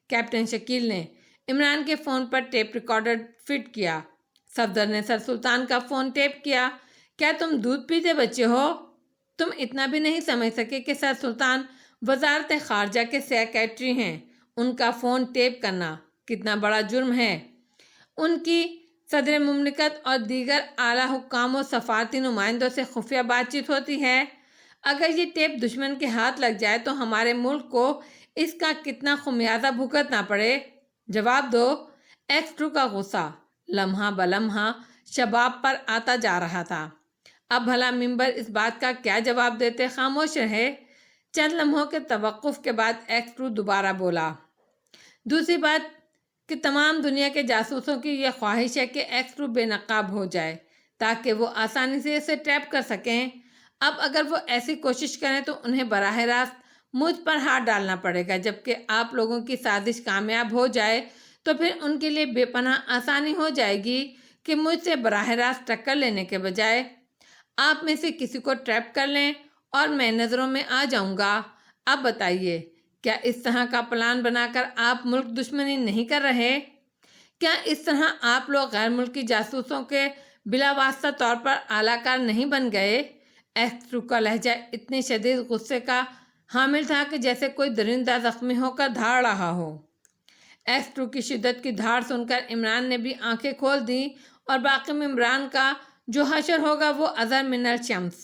کیپٹن شکیل نے عمران کے فون پر ٹیپ ریکارڈر فٹ کیا۔ صفدر نے سر سلطان کا فون ٹیپ کیا۔ کیا تم دودھ پیتے بچے ہو؟ تم اتنا بھی نہیں سمجھ سکے کہ سر سلطان وزارت خارجہ کے سیکریٹری ہیں۔ ان کا فون ٹیپ کرنا کتنا بڑا جرم ہے۔ ان کی صدر مملکت اور دیگر اعلیٰ حکام و سفارتی نمائندوں سے خفیہ بات چیت ہوتی ہے۔ اگر یہ ٹیپ دشمن کے ہاتھ لگ جائے تو ہمارے ملک کو اس کا کتنا خمیازہ بھگتنا پڑے۔ جواب دو۔ ایکس2 کا غصہ لمحہ بلمحہ شباب پر آتا جا رہا تھا۔ اب بھلا ممبر اس بات کا کیا جواب دیتے؟ خاموش رہے۔ چند لمحوں کے توقف کے بعد ایکس2 دوبارہ بولا۔ دوسری بات کہ تمام دنیا کے جاسوسوں کی یہ خواہش ہے کہ ایکس2 بے نقاب ہو جائے تاکہ وہ آسانی سے اسے ٹریپ کر سکیں۔ اب اگر وہ ایسی کوشش کریں تو انہیں براہ راست مجھ پر ہاتھ ڈالنا پڑے گا، جبکہ آپ لوگوں کی سازش کامیاب ہو جائے تو پھر ان کے لیے بے پناہ آسانی ہو جائے گی کہ مجھ سے براہ راست ٹکر لینے کے بجائے آپ میں سے کسی کو ٹریپ کر لیں اور میں نظروں میں آ جاؤں گا۔ اب بتائیے، کیا اس طرح کا پلان بنا کر آپ ملک دشمنی نہیں کر رہے؟ کیا اس طرح آپ لوگ غیر ملکی جاسوسوں کے بلا واسطہ طور پر اعلیٰ کار نہیں بن گئے؟ ایکس2 کا لہجہ اتنے شدید غصے کا حامل تھا کہ جیسے کوئی درندہ زخمی ہو کر دھاڑ رہا ہو۔ ایکس2 کی شدت کی دھاڑ سن کر عمران نے بھی آنکھیں کھول دیں اور باقی ممبران کا جو حشر ہوگا وہ اظہر من الشمس۔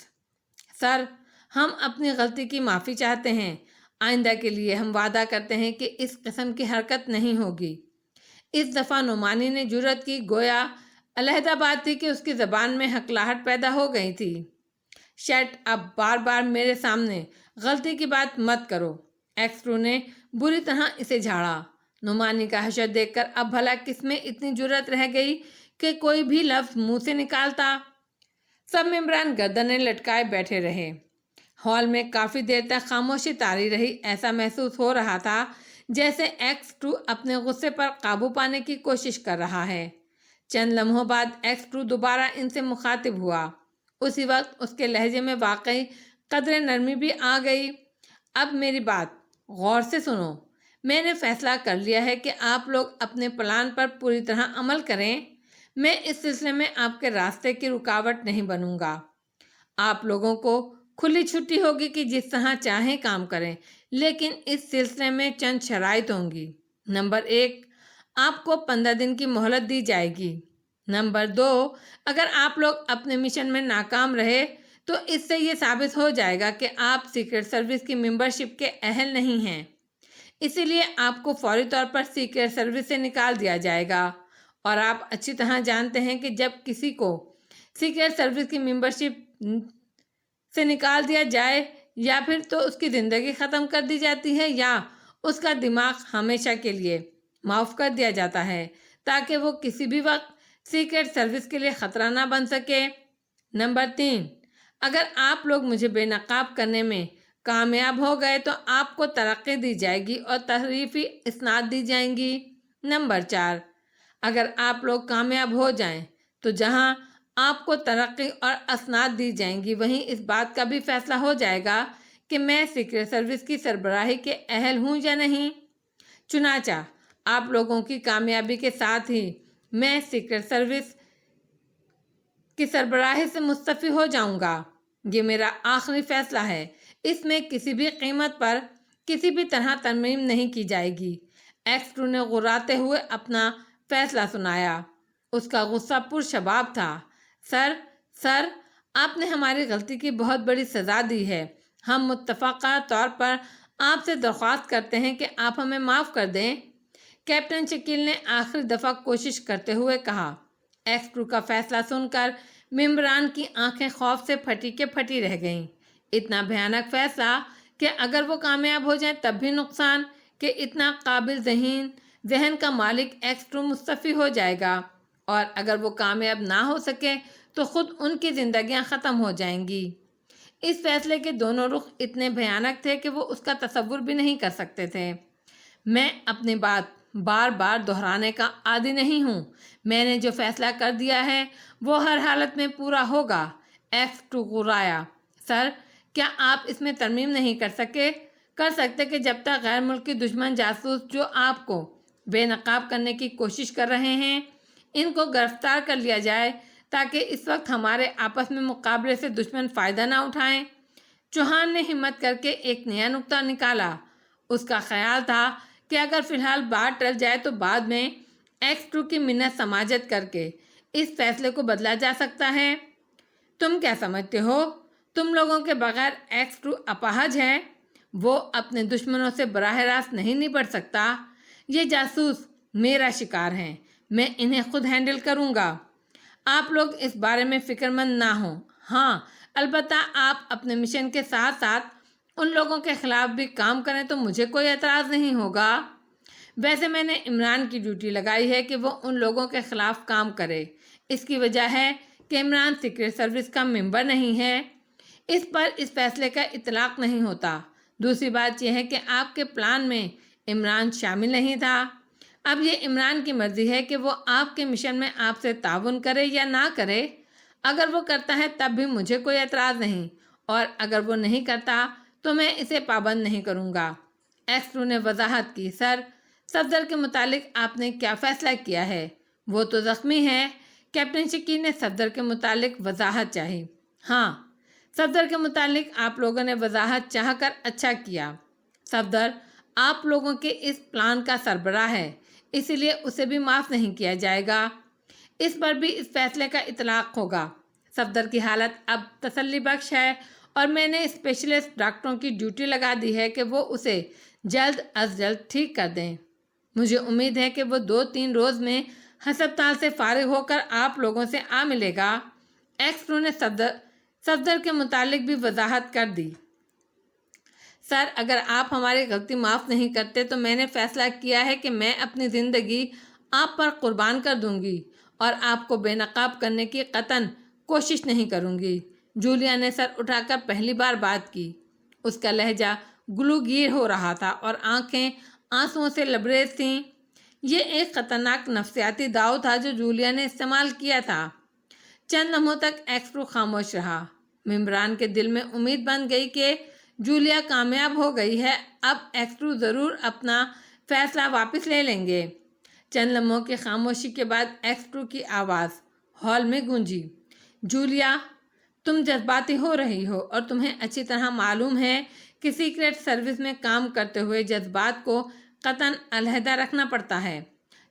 سر، ہم اپنی غلطی کی معافی چاہتے ہیں۔ آئندہ کے لیے ہم وعدہ کرتے ہیں کہ اس قسم کی حرکت نہیں ہوگی۔ اس دفعہ نعمانی نے جرأت کی، گویا علیحدہ بات تھی کہ اس کی زبان میں ہکلاہٹ پیدا ہو گئی تھی۔ شٹ اپ، بار بار میرے سامنے غلطی کی بات مت کرو۔ ایکس2 نے بری طرح اسے جھاڑا۔ نعمانی کا حشر دیکھ کر اب بھلا کس میں اتنی جرأت رہ گئی کہ کوئی بھی لفظ منہ سے نکالتا۔ سب ممبران گردنیں لٹکائے بیٹھے رہے۔ ہال میں کافی دیر تک خاموشی طاری رہی۔ ایسا محسوس ہو رہا تھا جیسے ایکس2 اپنے غصے پر قابو پانے کی کوشش کر رہا ہے۔ چند لمحوں بعد ایکس2 دوبارہ ان سے مخاطب ہوا۔ اسی وقت اس کے لہجے میں واقعی قدر نرمی بھی آ گئی۔ اب میری بات غور سے سنو۔ میں نے فیصلہ کر لیا ہے کہ آپ لوگ اپنے پلان پر پوری طرح عمل کریں۔ میں اس سلسلے میں آپ کے راستے کی رکاوٹ نہیں بنوں گا۔ آپ لوگوں کو کھلی چھٹی ہوگی کہ جس طرح چاہیں کام کریں، لیکن اس سلسلے میں چند شرائط ہوں گی۔ نمبر 1، آپ کو 15 دن کی مہلت دی جائے گی۔ نمبر 2، اگر آپ لوگ اپنے مشن میں ناکام رہے تو اس سے یہ ثابت ہو جائے گا کہ آپ سیکرٹ سروس کی ممبرشپ کے اہل نہیں ہیں، اسی لیے آپ کو فوری طور پر سیکرٹ سروس سے نکال دیا جائے گا۔ اور آپ اچھی طرح جانتے ہیں کہ جب کسی کو سیکرٹ سروس کی ممبرشپ سے نکال دیا جائے یا پھر تو اس کی زندگی ختم کر دی جاتی ہے یا اس کا دماغ ہمیشہ کے لیے معاف کر دیا جاتا ہے تاکہ وہ کسی بھی وقت سیکرٹ سروس کے لیے خطرہ نہ بن سکے۔ نمبر 3، اگر آپ لوگ مجھے بے نقاب کرنے میں کامیاب ہو گئے تو آپ کو ترقی دی جائے گی اور تعریفی اسناد دی جائیں گی۔ نمبر 4، اگر آپ لوگ کامیاب ہو جائیں تو جہاں آپ کو ترقی اور اسناد دی جائیں گی وہیں اس بات کا بھی فیصلہ ہو جائے گا کہ میں سیکرٹ سروس کی سربراہی کے اہل ہوں یا نہیں۔ چنانچہ آپ لوگوں کی کامیابی کے ساتھ ہی میں سیکرٹ سروس کی سربراہی سے مستعفی ہو جاؤں گا۔ یہ میرا آخری فیصلہ ہے، اس میں کسی بھی قیمت پر کسی بھی طرح ترمیم نہیں کی جائے گی۔ ایکس 2 نے غراتے ہوئے اپنا فیصلہ سنایا۔ اس کا غصہ پرشباب تھا۔ سر، آپ نے ہماری غلطی کی بہت بڑی سزا دی ہے۔ ہم متفقہ طور پر آپ سے درخواست کرتے ہیں کہ آپ ہمیں معاف کر دیں۔ کیپٹن شکیل نے آخری دفعہ کوشش کرتے ہوئے کہا۔ ایکس 2 کا فیصلہ سن کر ممبران کی آنکھیں خوف سے پھٹی کے پھٹی رہ گئیں۔ اتنا بھیانک فیصلہ کہ اگر وہ کامیاب ہو جائیں تب بھی نقصان، کہ اتنا قابل ذہن کا مالک ایکس 2 مستعفی ہو جائے گا، اور اگر وہ کامیاب نہ ہو سکے تو خود ان کی زندگیاں ختم ہو جائیں گی۔ اس فیصلے کے دونوں رخ اتنے بھیانک تھے کہ وہ اس کا تصور بھی نہیں کر سکتے تھے۔ میں اپنی بات بار بار دہرانے کا عادی نہیں ہوں۔ میں نے جو فیصلہ کر دیا ہے وہ ہر حالت میں پورا ہوگا۔ ایکس 2 غرایا۔ سر، کیا آپ اس میں ترمیم نہیں کر سکتے کہ جب تک غیر ملکی دشمن جاسوس جو آپ کو بے نقاب کرنے کی کوشش کر رہے ہیں ان کو گرفتار کر لیا جائے تاکہ اس وقت ہمارے آپس میں مقابلے سے دشمن فائدہ نہ اٹھائیں؟ چوہان نے ہمت کر کے ایک نیا نکتہ نکالا۔ اس کا خیال تھا کہ اگر فی الحال بات ٹل جائے تو بعد میں ایکس 2 کی منت سماجت کر کے اس فیصلے کو بدلا جا سکتا ہے۔ تم کیا سمجھتے ہو؟ تم لوگوں کے بغیر ایکس 2 اپاہج ہے؟ وہ اپنے دشمنوں سے براہ راست نہیں نپٹ سکتا۔ یہ جاسوس میرا شکار ہیں، میں انہیں خود ہینڈل کروں گا۔ آپ لوگ اس بارے میں فکر مند نہ ہوں۔ ہاں، البتہ آپ اپنے مشن کے ساتھ ساتھ ان لوگوں کے خلاف بھی کام کریں تو مجھے کوئی اعتراض نہیں ہوگا۔ ویسے میں نے عمران کی ڈیوٹی لگائی ہے کہ وہ ان لوگوں کے خلاف کام کرے۔ اس کی وجہ ہے کہ عمران سیکرٹ سروس کا ممبر نہیں ہے، اس پر اس فیصلے کا اطلاق نہیں ہوتا۔ دوسری بات یہ ہے کہ آپ کے پلان میں عمران شامل نہیں تھا۔ اب یہ عمران کی مرضی ہے کہ وہ آپ کے مشن میں آپ سے تعاون کرے یا نہ کرے۔ اگر وہ کرتا ہے تب بھی مجھے کوئی اعتراض نہیں، اور اگر وہ نہیں کرتا تو میں اسے پابند نہیں کروں گا۔ ایکس 2 نے وضاحت کی۔ سر، صفدر کے متعلق آپ نے کیا فیصلہ کیا ہے؟ وہ تو زخمی ہے۔ کیپٹن شکیل نے صفدر کے متعلق وضاحت چاہی۔ ہاں، صفدر کے متعلق آپ لوگوں نے وضاحت چاہ کر اچھا کیا۔ صفدر آپ لوگوں کے اس پلان کا سربراہ ہے، اسی لیے اسے بھی معاف نہیں کیا جائے گا۔ اس پر بھی اس فیصلے کا اطلاق ہوگا۔ صفدر کی حالت اب تسلی بخش ہے اور میں نے اسپیشلسٹ ڈاکٹروں کی ڈیوٹی لگا دی ہے کہ وہ اسے جلد از جلد ٹھیک کر دیں۔ مجھے امید ہے کہ وہ 2-3 روز میں ہسپتال سے فارغ ہو کر آپ لوگوں سے آ ملے گا۔ ایکس 2 نے صفدر کے متعلق بھی وضاحت کر دی۔ سر، اگر آپ ہماری غلطی معاف نہیں کرتے تو میں نے فیصلہ کیا ہے کہ میں اپنی زندگی آپ پر قربان کر دوں گی اور آپ کو بے نقاب کرنے کی قطعاً کوشش نہیں کروں گی۔ جولیا نے سر اٹھا کر پہلی بار بات کی۔ اس کا لہجہ گلوگیر ہو رہا تھا اور آنکھیں آنسوؤں سے لبریز تھیں۔ یہ ایک خطرناک نفسیاتی داؤ تھا جو جولیا نے استعمال کیا تھا۔ چند لمحوں تک ایکس 2 خاموش رہا۔ ممبران کے دل میں امید بن گئی کہ جولیا کامیاب ہو گئی ہے، اب ایکس 2 ضرور اپنا فیصلہ واپس لے لیں گے۔ چند لمحوں کی خاموشی کے بعد ایکس 2 کی آواز ہال میں گونجی۔ جولیا، تم جذباتی ہو رہی ہو اور تمہیں اچھی طرح معلوم ہے کہ سیکرٹ سروس میں کام کرتے ہوئے جذبات کو قطعاً علیحدہ رکھنا پڑتا ہے،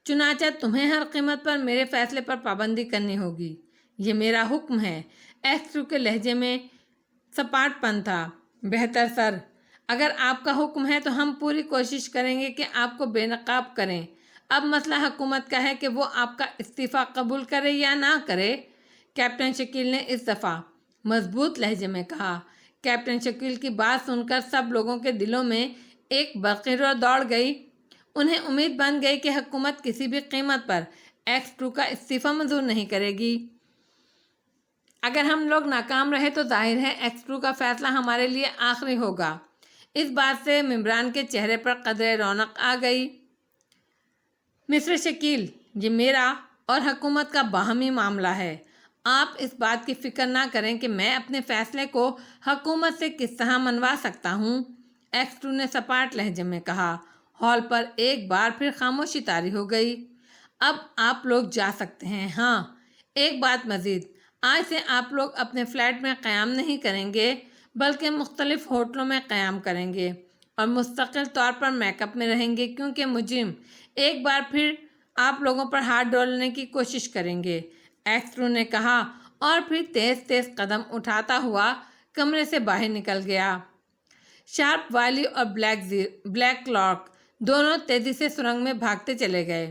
چنانچہ تمہیں ہر قیمت پر میرے فیصلے پر پابندی کرنی ہوگی۔ یہ میرا حکم ہے۔ ایکس 2 کے لہجے میں سپاٹ پن تھا۔ بہتر سر، اگر آپ کا حکم ہے تو ہم پوری کوشش کریں گے کہ آپ کو بے نقاب کریں۔ اب مسئلہ حکومت کا ہے کہ وہ آپ کا استعفیٰ قبول کرے یا نہ کرے۔ کیپٹن شکیل نے اس دفعہ مضبوط لہجے میں کہا۔ کیپٹن شکیل کی بات سن کر سب لوگوں کے دلوں میں ایک برقی رو دوڑ گئی۔ انہیں امید بن گئی کہ حکومت کسی بھی قیمت پر ایکس 2 کا استعفیٰ منظور نہیں کرے گی۔ اگر ہم لوگ ناکام رہے تو ظاہر ہے X2 کا فیصلہ ہمارے لیے آخری ہوگا۔ اس بات سے ممبران کے چہرے پر قدرے رونق آ گئی۔ مسٹر شکیل، یہ میرا اور حکومت کا باہمی معاملہ ہے۔ آپ اس بات کی فکر نہ کریں کہ میں اپنے فیصلے کو حکومت سے کس طرح منوا سکتا ہوں، X2 نے سپاٹ لہجے میں کہا۔ ہال پر ایک بار پھر خاموشی طاری ہو گئی۔ اب آپ لوگ جا سکتے ہیں۔ ہاں، ایک بات مزید، آج سے آپ لوگ اپنے فلیٹ میں قیام نہیں کریں گے بلکہ مختلف ہوٹلوں میں قیام کریں گے اور مستقل طور پر میک اپ میں رہیں گے، کیونکہ مجرم ایک بار پھر آپ لوگوں پر ہاتھ ڈالنے کی کوشش کریں گے، X2 نے کہا اور پھر تیز تیز قدم اٹھاتا ہوا کمرے سے باہر نکل گیا۔ شارپ وائلی اور بلیک کلاک دونوں تیزی سے سرنگ میں بھاگتے چلے گئے۔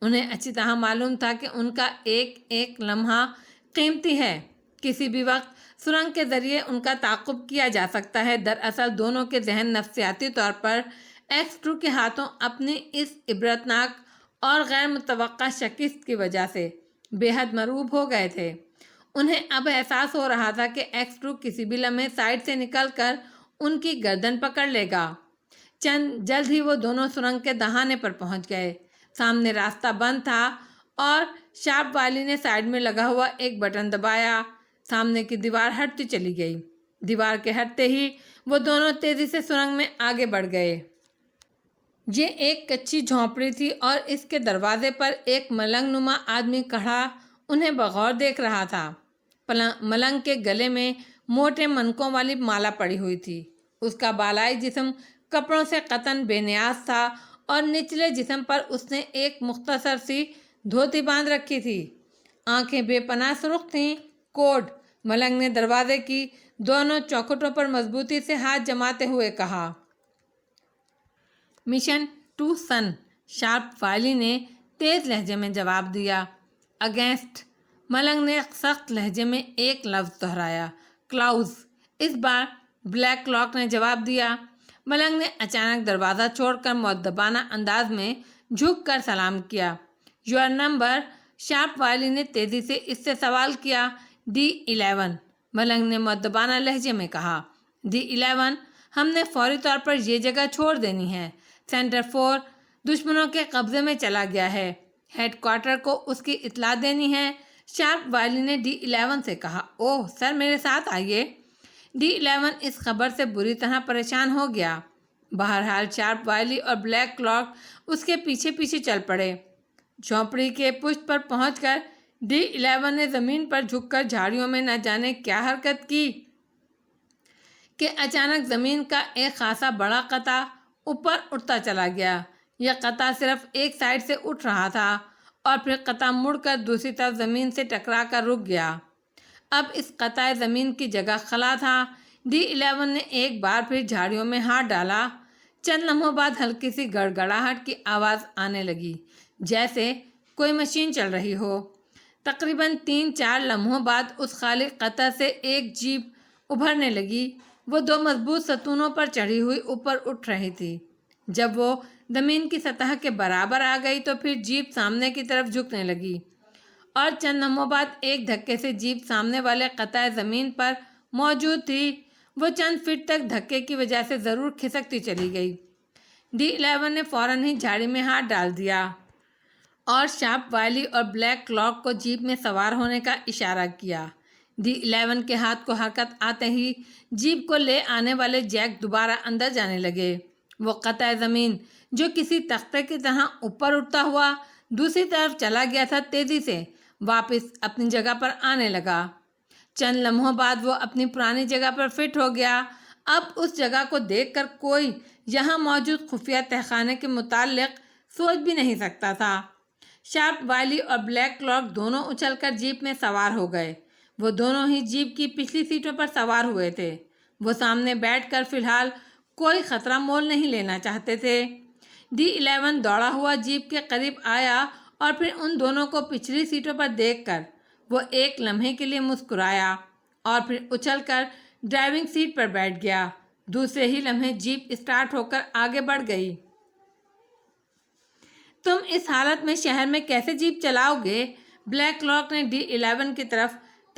انہیں اچھی طرح معلوم تھا کہ ان کا ایک ایک لمحہ قیمتی ہے، کسی بھی وقت سرنگ کے ذریعے ان کا تعاقب کیا جا سکتا ہے۔ دراصل دونوں کے ذہن نفسیاتی طور پر X2 کے ہاتھوں اپنی اس عبرتناک اور غیر متوقع شکست کی وجہ سے بے حد مرعوب ہو گئے تھے۔ انہیں اب احساس ہو رہا تھا کہ X2 کسی بھی لمحے سائڈ سے نکل کر ان کی گردن پکڑ لے گا۔ جلد ہی وہ دونوں سرنگ کے دہانے پر پہنچ گئے۔ سامنے راستہ بند تھا اور شارپ والی نے سائڈ میں لگا ہوا ایک بٹن دبایا۔ سامنے کی دیوار ہٹتی چلی گئی۔ دیوار کے ہٹتے ہی وہ دونوں تیزی سے سرنگ میں آگے بڑھ گئے۔ یہ ایک کچی جھونپڑی تھی اور اس کے دروازے پر ایک ملنگ نما آدمی کھڑا انہیں بغور دیکھ رہا تھا۔ ملنگ کے گلے میں موٹے منکوں والی مالا پڑی ہوئی تھی۔ اس کا بالائی جسم کپڑوں سے قطعاً بے نیاز تھا اور نچلے جسم پر اس نے ایک مختصر سی دھوتی باندھ رکھی تھی۔ آنکھیں بے پناہ سرخ تھیں۔ کوڈ، ملنگ نے دروازے کی دونوں چوکھٹوں پر مضبوطی سے ہاتھ جماتے ہوئے کہا۔ Mission to sun, Sharp Wiley نے تیز لہجے میں جواب دیا۔ اگینسٹ، ملنگ نے سخت لہجے میں ایک لفظ دہرایا۔ کلاؤز، اس بار بلیک کلاک نے جواب دیا۔ ملنگ نے اچانک دروازہ چھوڑ کر مؤدبانہ انداز میں جھک کر سلام کیا۔ یور نمبر، شارپ وائلی نے تیزی سے اس سے سوال کیا۔ D11، ملنگ نے مؤدبانہ لہجے میں کہا۔ D11، ہم نے فوری طور پر یہ جگہ چھوڑ دینی ہے۔ سینٹر 4 دشمنوں کے قبضے میں چلا گیا ہے۔ ہیڈ کوارٹر کو اس کی اطلاع دینی ہے، شارپ وائلی نے D11 سے کہا۔ اوہ سر، میرے ساتھ آئیے۔ D11 اس خبر سے بری طرح پریشان ہو گیا۔ بہرحال شارپ وائلی اور بلیک کلاک اس کے پیچھے پیچھے چل پڑے۔ جھونپڑی کے پشت پر پہنچ کر D11 نے زمین پر جھک کر جھاڑیوں میں نہ جانے کیا حرکت کی کہ اچانک زمین کا ایک خاصا بڑا قطعہ اوپر اٹھتا چلا گیا۔ یہ قطعہ صرف ایک سائڈ سے اٹھ رہا تھا اور پھر قطعہ مڑ کر دوسری طرف زمین سے ٹکرا کر رک گیا۔ اب اس قطعہ زمین کی جگہ خلا تھا۔ D11 نے ایک بار پھر جھاڑیوں میں ہاتھ ڈالا۔ چند لمحوں بعد ہلکی سی گڑگڑاہٹ کی آواز آنے لگی، جیسے کوئی مشین چل رہی ہو۔ تقریباً 3-4 لمحوں بعد اس خالی قطعہ سے ایک جیپ ابھرنے لگی۔ وہ 2 مضبوط ستونوں پر چڑھی ہوئی اوپر اٹھ رہی تھی۔ جب وہ زمین کی سطح کے برابر آ گئی تو پھر جیپ سامنے کی طرف جھکنے لگی اور چند لمحوں بعد ایک دھکے سے جیپ سامنے والے قطعہ زمین پر موجود تھی۔ وہ چند فٹ تک دھکے کی وجہ سے ضرور کھسکتی چلی گئی۔ D11 نے فوراً ہی جھاڑی میں ہاتھ ڈال دیا اور شارپ وائلی اور بلیک کلاک کو جیپ میں سوار ہونے کا اشارہ کیا۔ D11 کے ہاتھ کو حرکت آتے ہی جیپ کو لے آنے والے جیک دوبارہ اندر جانے لگے۔ وہ قطعہ زمین جو کسی تختے کی طرح اوپر اٹھتا ہوا دوسری طرف چلا گیا تھا، تیزی سے واپس اپنی جگہ پر آنے لگا۔ چند لمحوں بعد وہ اپنی پرانی جگہ پر فٹ ہو گیا۔ اب اس جگہ کو دیکھ کر کوئی یہاں موجود خفیہ تہخانے کے متعلق سوچ بھی نہیں سکتا تھا۔ شارپ وائلی اور بلیک کلاک دونوں اچھل کر جیپ میں سوار ہو گئے۔ وہ دونوں ہی جیپ کی پچھلی سیٹوں پر سوار ہوئے تھے۔ وہ سامنے بیٹھ کر فی الحال کوئی خطرہ مول نہیں لینا چاہتے تھے۔ D11 دوڑا ہوا جیپ کے قریب آیا اور پھر ان دونوں کو پچھلی سیٹوں پر دیکھ کر وہ ایک لمحے کے لیے مسکرایا اور پھر اچھل کر ڈرائیونگ سیٹ پر بیٹھ گیا۔ دوسرے ہی لمحے جیپ اسٹارٹ ہو کر آگے بڑھ گئی۔ تم اس حالت میں شہر میں کیسے جیپ چلاؤ گے؟ بلیک کلاک نے D11 کی طرف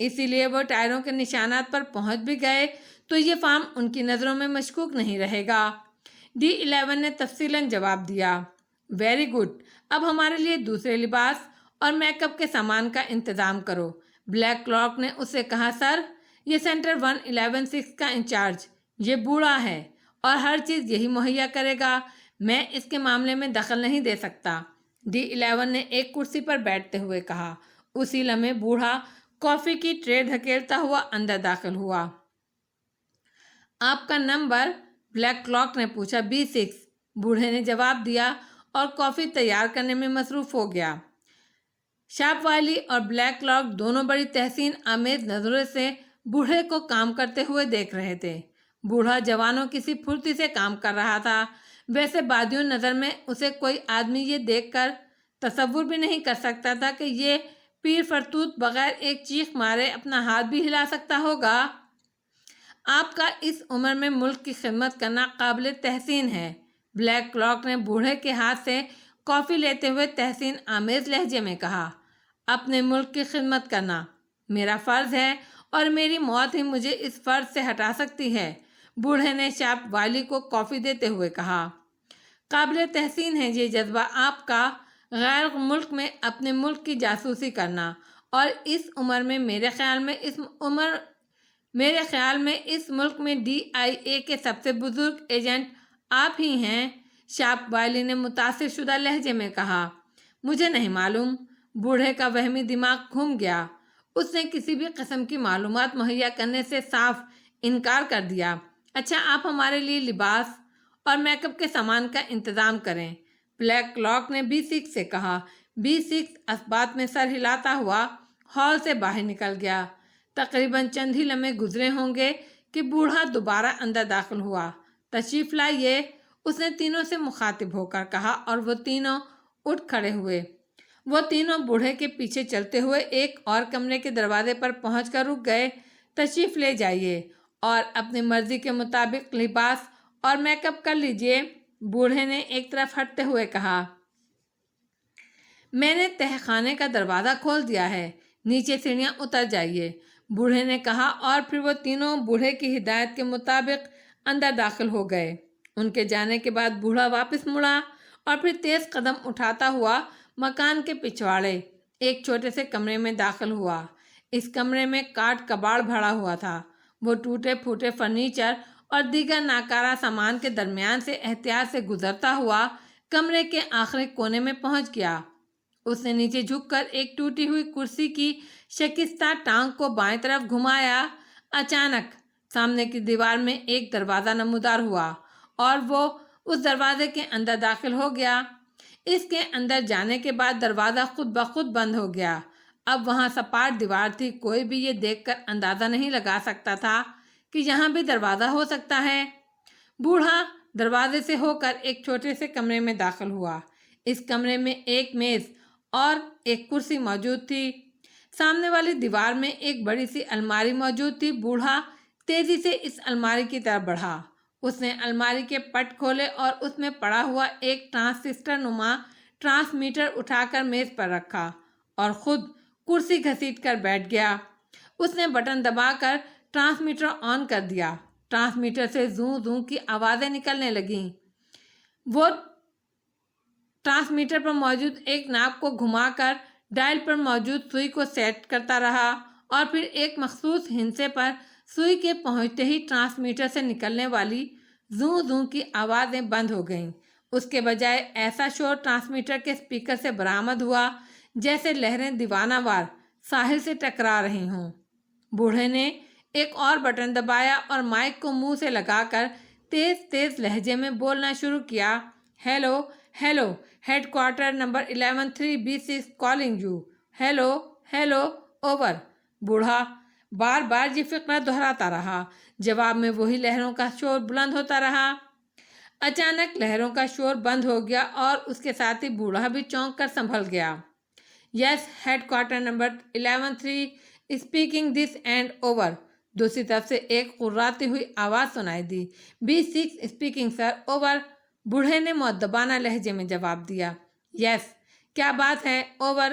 اسی لیے وہ ٹائروں کے نشانات پر پہنچ بھی گئے تو یہ فارم ان کی نظروں میں مشکوک نہیں رہے گا۔ D11 نے تفصیلاً جواب دیا، ویری گڈ، اب ہمارے لیے دوسرے لباس اور میک اپ کے سامان کا انتظام کرو۔ بلیک کلاک نے اسے کہا، سر، یہ سینٹر 111-6 کا انچارج یہ بوڑھا ہے اور ہر چیز یہی مہیا کرے گا، میں اس کے معاملے میں دخل نہیں دے سکتا۔ D11 نے ایک کرسی پر بیٹھتے ہوئے کہا۔ اسی لمحے بوڑھا کافی کی ٹرے دھکیلتا ہوا اندر داخل ہوا۔ آپ کا نمبر؟ بلیک کلاک نے پوچھا۔ B6، بوڑھے نے جواب دیا اور کافی تیار کرنے میں مصروف ہو گیا۔ شارپ وائلی اور بلیک کلاک دونوں بڑی تحسین آمیز نظروں سے بوڑھے کو کام کرتے ہوئے دیکھ رہے تھے۔ بوڑھا جوانوں کسی پھرتی سے کام کر رہا تھا، ویسے بادیوں نظر میں اسے کوئی آدمی یہ دیکھ کر تصور بھی نہیں کر سکتا تھا کہ یہ پیر فرتوت بغیر ایک چیخ مارے اپنا ہاتھ بھی ہلا سکتا ہوگا۔ آپ کا اس عمر میں ملک کی خدمت کرنا قابل تحسین ہے، بلیک کلاک نے بوڑھے کے ہاتھ سے کافی لیتے ہوئے تحسین آمیز لہجے میں کہا۔ اپنے ملک کی خدمت کرنا میرا فرض ہے اور میری موت ہی مجھے اس فرض سے ہٹا سکتی ہے، بوڑھے نے شارپ وائلی کو کافی دیتے ہوئے کہا۔ قابل تحسین ہے یہ جذبہ آپ کا، غیر ملک میں اپنے ملک کی جاسوسی کرنا، اور اس عمر میں میرے خیال میں اس ملک میں DIA کے سب سے بزرگ ایجنٹ آپ ہی ہیں، شارپ وائلی نے متاثر شدہ لہجے میں کہا۔ مجھے نہیں معلوم، بوڑھے کا وہمی دماغ گھوم گیا، اس نے کسی بھی قسم کی معلومات مہیا کرنے سے صاف انکار کر دیا۔ اچھا، آپ ہمارے لیے لباس اور میک اپ کے سامان کا انتظام کریں، بلیک کلاک نے B6 سے کہا۔ B6 اثبات میں سر ہلاتا ہوا ہال سے باہر نکل گیا۔ تقریباً چند ہی لمحے گزرے ہوں گے کہ بوڑھا دوبارہ اندر داخل ہوا۔ تشریف لائیے، اس نے تینوں سے مخاطب ہو کر کہا، اور وہ تینوں اٹھ کھڑے ہوئے۔ وہ تینوں بوڑھے کے پیچھے چلتے ہوئے ایک اور کمرے کے دروازے پر پہنچ کر رک گئے۔ تشریف لے جائیے اور اپنی مرضی کے مطابق لباس اور میک اپ کر لیجیے، بوڑھے نے ایک طرف ہٹتے ہوئے کہا۔ میں نے تہہ خانے کا دروازہ کھول دیا ہے، نیچے سیڑھیاں اتر جائیے، بوڑھے نے کہا، اور پھر وہ تینوں بوڑھے کی ہدایت کے مطابق اندر داخل ہو گئے۔ ان کے جانے کے بعد بوڑھا واپس مڑا اور پھر تیز قدم اٹھاتا ہوا مکان کے پچھواڑے ایک چھوٹے سے کمرے میں داخل ہوا۔ اس کمرے میں کاٹ کباڑ بھرا ہوا تھا۔ وہ ٹوٹے پھوٹے فرنیچر اور دیگر ناکارہ سامان کے درمیان سے احتیاط سے گزرتا ہوا کمرے کے آخری کونے میں پہنچ گیا۔ اس نے نیچے جھک کر ایک ٹوٹی ہوئی کرسی کی شکستہ ٹانگ کو بائیں طرف گھمایا۔ اچانک سامنے کی دیوار میں ایک دروازہ نمودار ہوا اور وہ اس دروازے کے اندر داخل ہو گیا۔ اس کے اندر جانے کے بعد دروازہ خود بخود بند ہو گیا۔ اب وہاں سپاٹ دیوار تھی، کوئی بھی یہ دیکھ کر اندازہ نہیں لگا سکتا تھا کہ یہاں بھی دروازہ ہو سکتا ہے۔ بوڑھا دروازے سے ہو کر ایک چھوٹے سے کمرے میں داخل ہوا۔ اس کمرے میں ایک میز اور ایک کرسی موجود تھی۔ سامنے والی دیوار میں ایک بڑی سی الماری موجود تھی۔ بوڑھا تیزی سے اس الماری کی طرف بڑھا۔ اس نے الماری کے پٹ کھولے اور اس میں پڑا ہوا ایک ٹرانسسٹر نما ٹرانسمیٹر اٹھا کر میز پر رکھا اور خود کرسی گھسیٹ کر بیٹھ گیا۔ اس نے بٹن دبا کر ٹرانسمیٹر آن کر دیا۔ ٹرانسمیٹر سے زوں زوں کی آوازیں نکلنے لگیں۔ وہ ٹرانسمیٹر پر موجود ایک ناب کو گھما کر ڈائل پر موجود سوئی کو سیٹ کرتا رہا اور پھر ایک مخصوص ہندسے پر سوئی کے پہنچتے ہی ٹرانسمیٹر سے نکلنے والی زوں زوں کی آوازیں بند ہو گئیں۔ اس کے بجائے ایسا شور ٹرانسمیٹر کے اسپیکر سے برآمد ہوا جیسے لہریں دیوانہ وار ساحل سے ٹکرا رہی ہوں۔ بوڑھے نے ایک اور بٹن دبایا اور مائک کو منہ سے لگا کر تیز تیز لہجے میں بولنا شروع کیا۔ Hello hello, headquarter number 113 B6 calling you, hello hello, over. بوڑھا بار بار یہ فقرہ دہراتا رہا۔ جواب میں وہی لہروں کا شور بلند ہوتا رہا۔ اچانک لہروں کا شور بند ہو گیا اور اس کے ساتھ ہی بوڑھا بھی چونک کر سنبھل گیا۔ Yes, headquarter number 113 speaking this and over, دوسری طرف سے ایک قراتی ہوئی آواز سنائی دی۔ B6 اسپیکنگ سر، اوور، بوڑھے نے مؤدبانہ لہجے میں جواب دیا۔ یس، کیا بات ہے، اوور،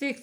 6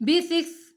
B6